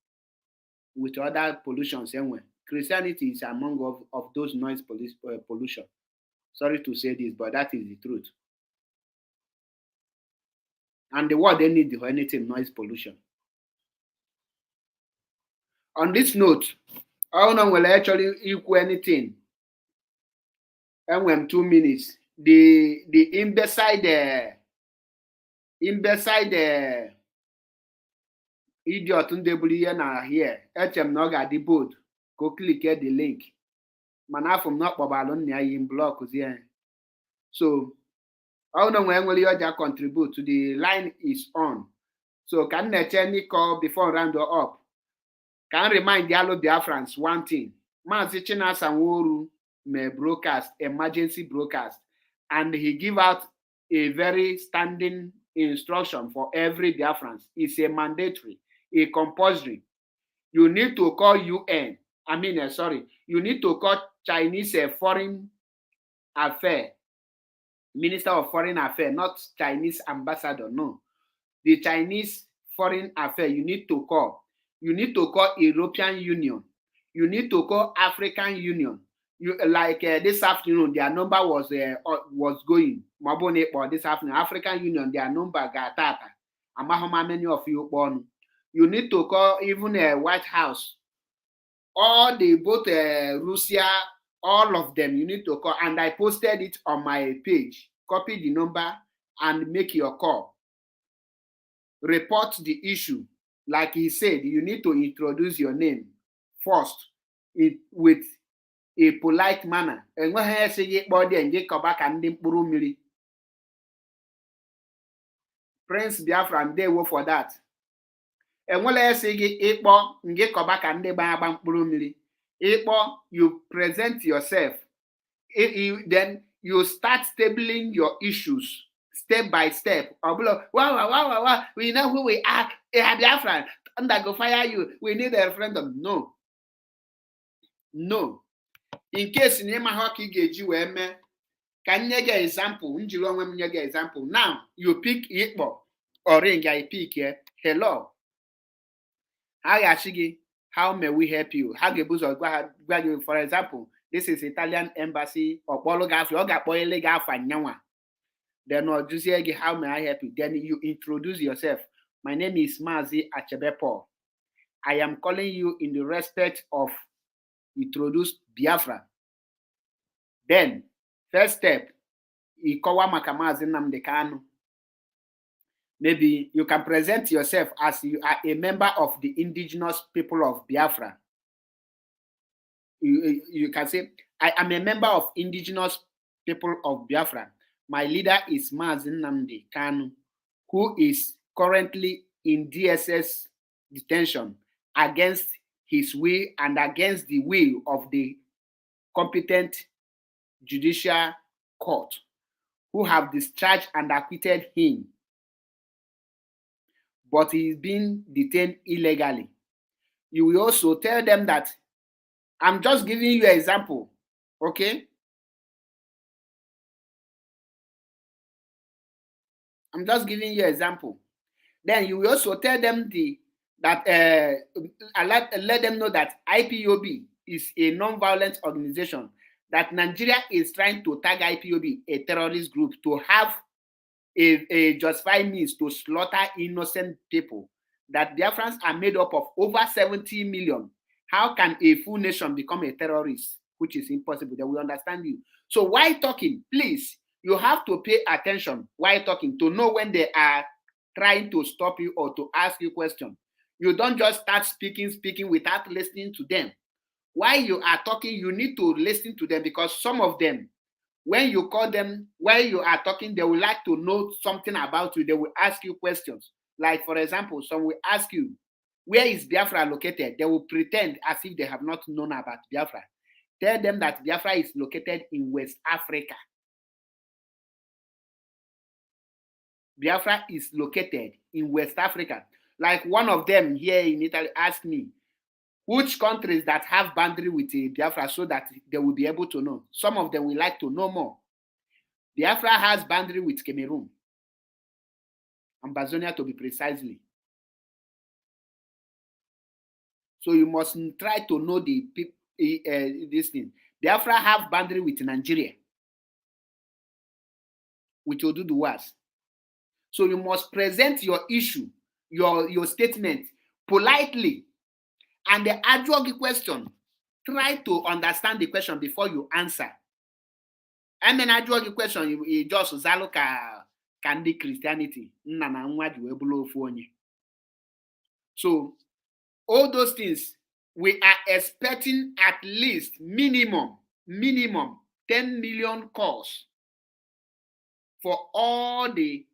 With other pollutions anyway. Christianity is among of those noise pollution. Sorry to say this, but that is the truth. And the world they need anything noise pollution. On this note, I don't know will actually equal anything. And when 2 minutes, the imbecile idiot ndebuli na here echem na ọ ga-adị bold go click the link mana afọ m na ọkpọbalụ nna ya yi block zie. So I don't know when you contribute to the line is on. So can I call before round up? Can remind the Allo Biafrans one thing. Mazi Chinasa Nworu may broadcast emergency broadcast and he give out a very standing instruction for every Biafrans. It's a mandatory. A compulsory. You need to call UN. You need to call Chinese Foreign Affairs, Minister of Foreign Affairs, not Chinese ambassador. No, the Chinese Foreign Affairs. You need to call. You need to call European Union. You need to call African Union. like this afternoon, their number was going. Or this afternoon, African Union, their number got that. How many of you born? You need to call even White House. All the both Russia, all of them, you need to call. And I posted it on my page. Copy the number and make your call. Report the issue. Like he said, you need to introduce your name first with a polite manner. Prince Biafra, and they were for that. And when I say you present yourself. Then you start stabling your issues step by step. Wow. We know who we are. Biafra, and I go fire you. We need a referendum. No. In case Nema Hockey Geji Weme, can you get example? Example. Now you pick Igbo or ring. I pick here. Hello. Hi Ashigi, how may we help you? For example, this is Italian embassy or then how may I help you? Then you introduce yourself. My name is Mazi Achebepo. I am calling you in the respect of introduce Biafra. Then, first step, maybe you can present yourself as you are a member of the indigenous people of Biafra. You can say, I am a member of indigenous people of Biafra. My leader is Mazi Nnamdi Kanu, who is currently in DSS detention against his will and against the will of the competent judicial court, who have discharged and acquitted him, but he is being detained illegally. You will also tell them that I'm just giving you an example, okay? I'm just giving you an example. Then you will also tell them let them know that IPOB is a non-violent organization, that Nigeria is trying to tag IPOB, a terrorist group, to have a justified means to slaughter innocent people, that Biafrans are made up of over 70 million. How can a full nation become a terrorist? Which is impossible. They will understand you. So while talking, please, you have to pay attention while talking to know when they are trying to stop you or to ask you questions. You don't just start speaking without listening to them. While you are talking, you need to listen to them, because some of them, when you call them while you are talking, they would like to know something about you. They will ask you questions. Like, for example, some will ask you, where is Biafra located? They will pretend as if they have not known about Biafra. Tell them that Biafra is located in West Africa. Biafra is located in West Africa. Like one of them here in Italy asked me, which countries that have boundary with Biafra, so that they will be able to know. Some of them will like to know more. Biafra has boundary with Cameroon, Ambazonia to be precisely. So you must try to know this thing. Biafra have boundary with Nigeria, with Oduduwas. So you must present your issue, your statement politely. And the actual question, try to understand the question before you answer. I mean, actual question, you just zaloka candy Christianity. So all those things, we are expecting at least minimum 10 million calls for all the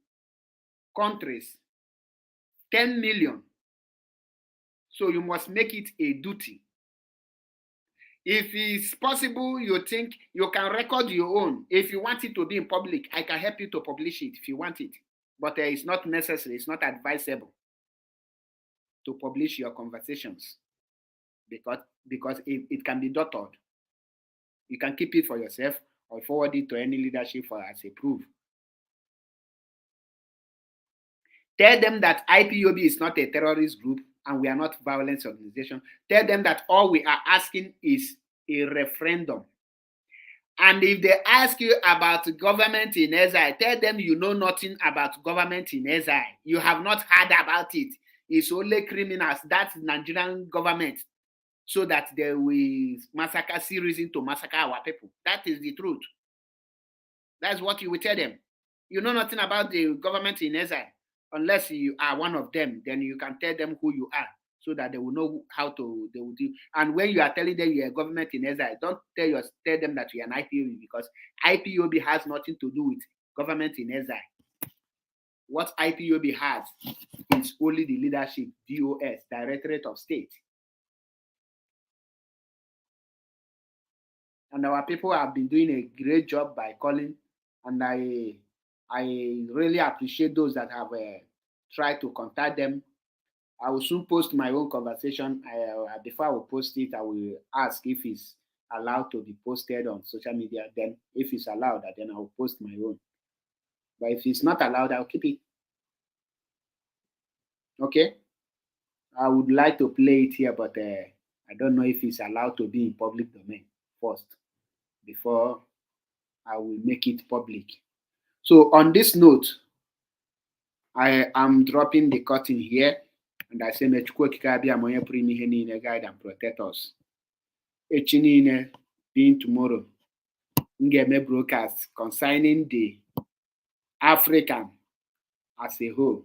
countries. 10 million. So you must make it a duty. If it's possible, you think you can record your own. If you want it to be in public, I can help you to publish it if you want it. But it's not necessary, it's not advisable to publish your conversations, because it can be doctored. You can keep it for yourself or forward it to any leadership as a proof. Tell them that IPOB is not a terrorist group and we are not a violence organization. Tell them that all we are asking is a referendum. And if they ask you about government in exile, tell them you know nothing about government in exile. You have not heard about it. It's only criminals. That's Nigerian government. So that they will massacre, see reason to massacre our people. That is the truth. That's what you will tell them. You know nothing about the government in exile. Unless you are one of them, then you can tell them who you are so that they will know how to they will do. And when you are telling them you're a government in exile, don't tell them that you're an IPOB, because IPOB has nothing to do with government in exile. What IPOB has is only the leadership, DOS, Directorate of State. And our people have been doing a great job by calling, and I really appreciate those that have tried to contact them. I will soon post my own conversation. Before I will post it, I will ask if it's allowed to be posted on social media. Then, if it's allowed, then I will post my own. But if it's not allowed, I'll keep it. Okay? I would like to play it here, but I don't know if it's allowed to be in public domain first before I will make it public. So on this note, I am dropping the curtain here, and I say, Mechukwu okike abịa ma onye pụrụ ime ihe niile guide and protect us. Echi niile, being tomorrow, m ga-eme broadcast concerning the African as a whole.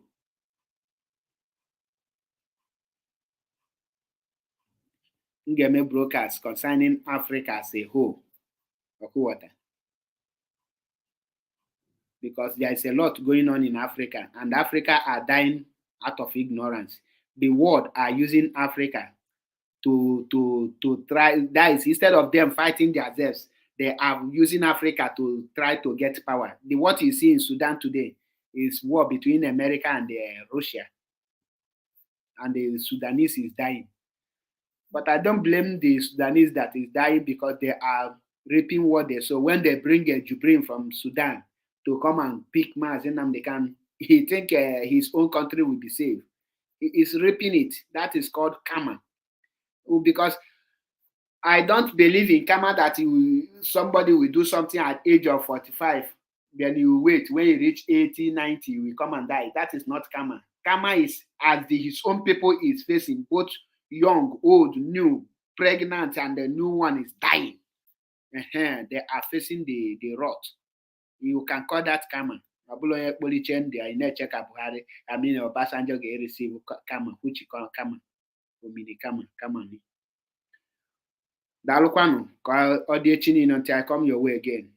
M ga-eme broadcast concerning Africa as a whole. Ọkụghọta. Because there is a lot going on in Africa, and Africa are dying out of ignorance. The world are using Africa to try, that is, instead of them fighting themselves, they are using Africa to try to get power. What you see in Sudan today is war between America and Russia, and the Sudanese is dying. But I don't blame the Sudanese that is dying, because they are reaping what they sow. When they bring a Jubrin from Sudan to come and pick Mazen, they can, he think his own country will be saved. He is reaping it. That is called karma. Because I don't believe in karma that somebody will do something at age of 45, then you wait, when you reach 80, 90, you will come and die. That is not karma. Karma is as his own people is facing, both young, old, new, pregnant, and the new one is dying. They are facing the rot. You can call that karma. I mean, Obasanjo get receive karma, which you call karma. Karma. Daalụkwanụ ka ọ dị echi niile until I come your way again.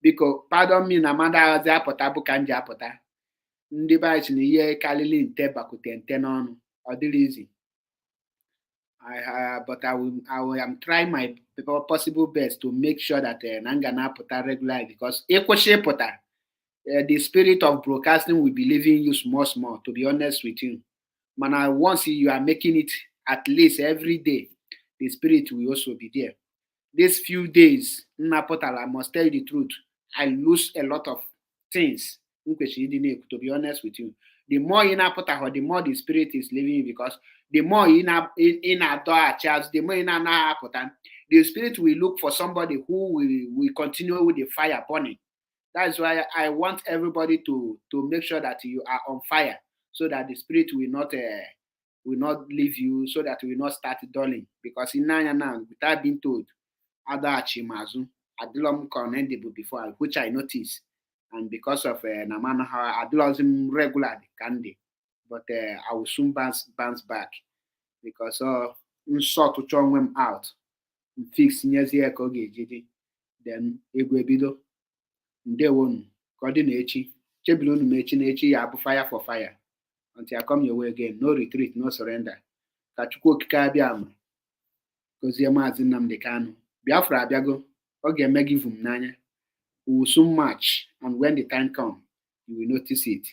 Biko, pardon me na mmadụ aghazi apụta bụ ka m ji apụta. Ndị be anyị si na ihe karịrị nte bakwute nte n'ọnụ. Ọ dịrị izi. But I am trying my possible best to make sure that na m ga na-apụta regularly, because ịkwụsị ịpụta, the spirit of broadcasting will be leaving you small, to be honest with you. Mana once you are making it at least every day, the spirit will also be there. These few days, I must tell you the truth, I lose a lot of things. To be honest with you, the more in Apota, the more the spirit is leaving you, because the more in a church, the more in Apota, the spirit will look for somebody who will continue with the fire burning. That's why I want everybody to make sure that you are on fire, so that the spirit will not leave you, so that we will not start dulling. Because in now, without being told, Adachimazu, Adilom commendable before, which I noticed, and because of Namana, I do regularly, candy, but I will soon bounce back, because sort to churn them out, fix Nyazi Kogi, then Eguebido, Ndewon, Coordinachi, Cheblun Mechi, Abu fire for fire. Until I come your way again, no retreat, no surrender. Kachuko Kikabiam, Koziama Zinam Kanu, Biafra Abiago, Oge Megivum Nanya. We will soon march, and when the time comes, you will notice it.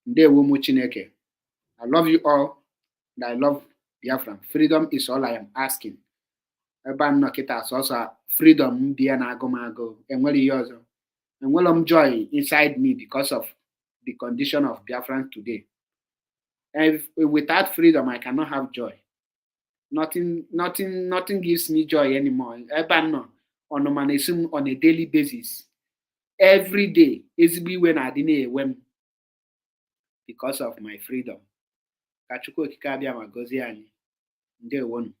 Chineke. I love you all, and I love Biafra. Freedom is all I am asking. Urban Nokitas also freedom be an agomago, and well yozo. And well joy inside me because of the condition of Biafran today. And without freedom, I cannot have joy. Nothing gives me joy anymore. Urban no. ọnụma na-esi m on a daily basis. Every day, ezigbo iwe na-adị na-ewe m because of my freedom. Ka Chukwu okike abịa ma gọzie anyị. Ndewonu.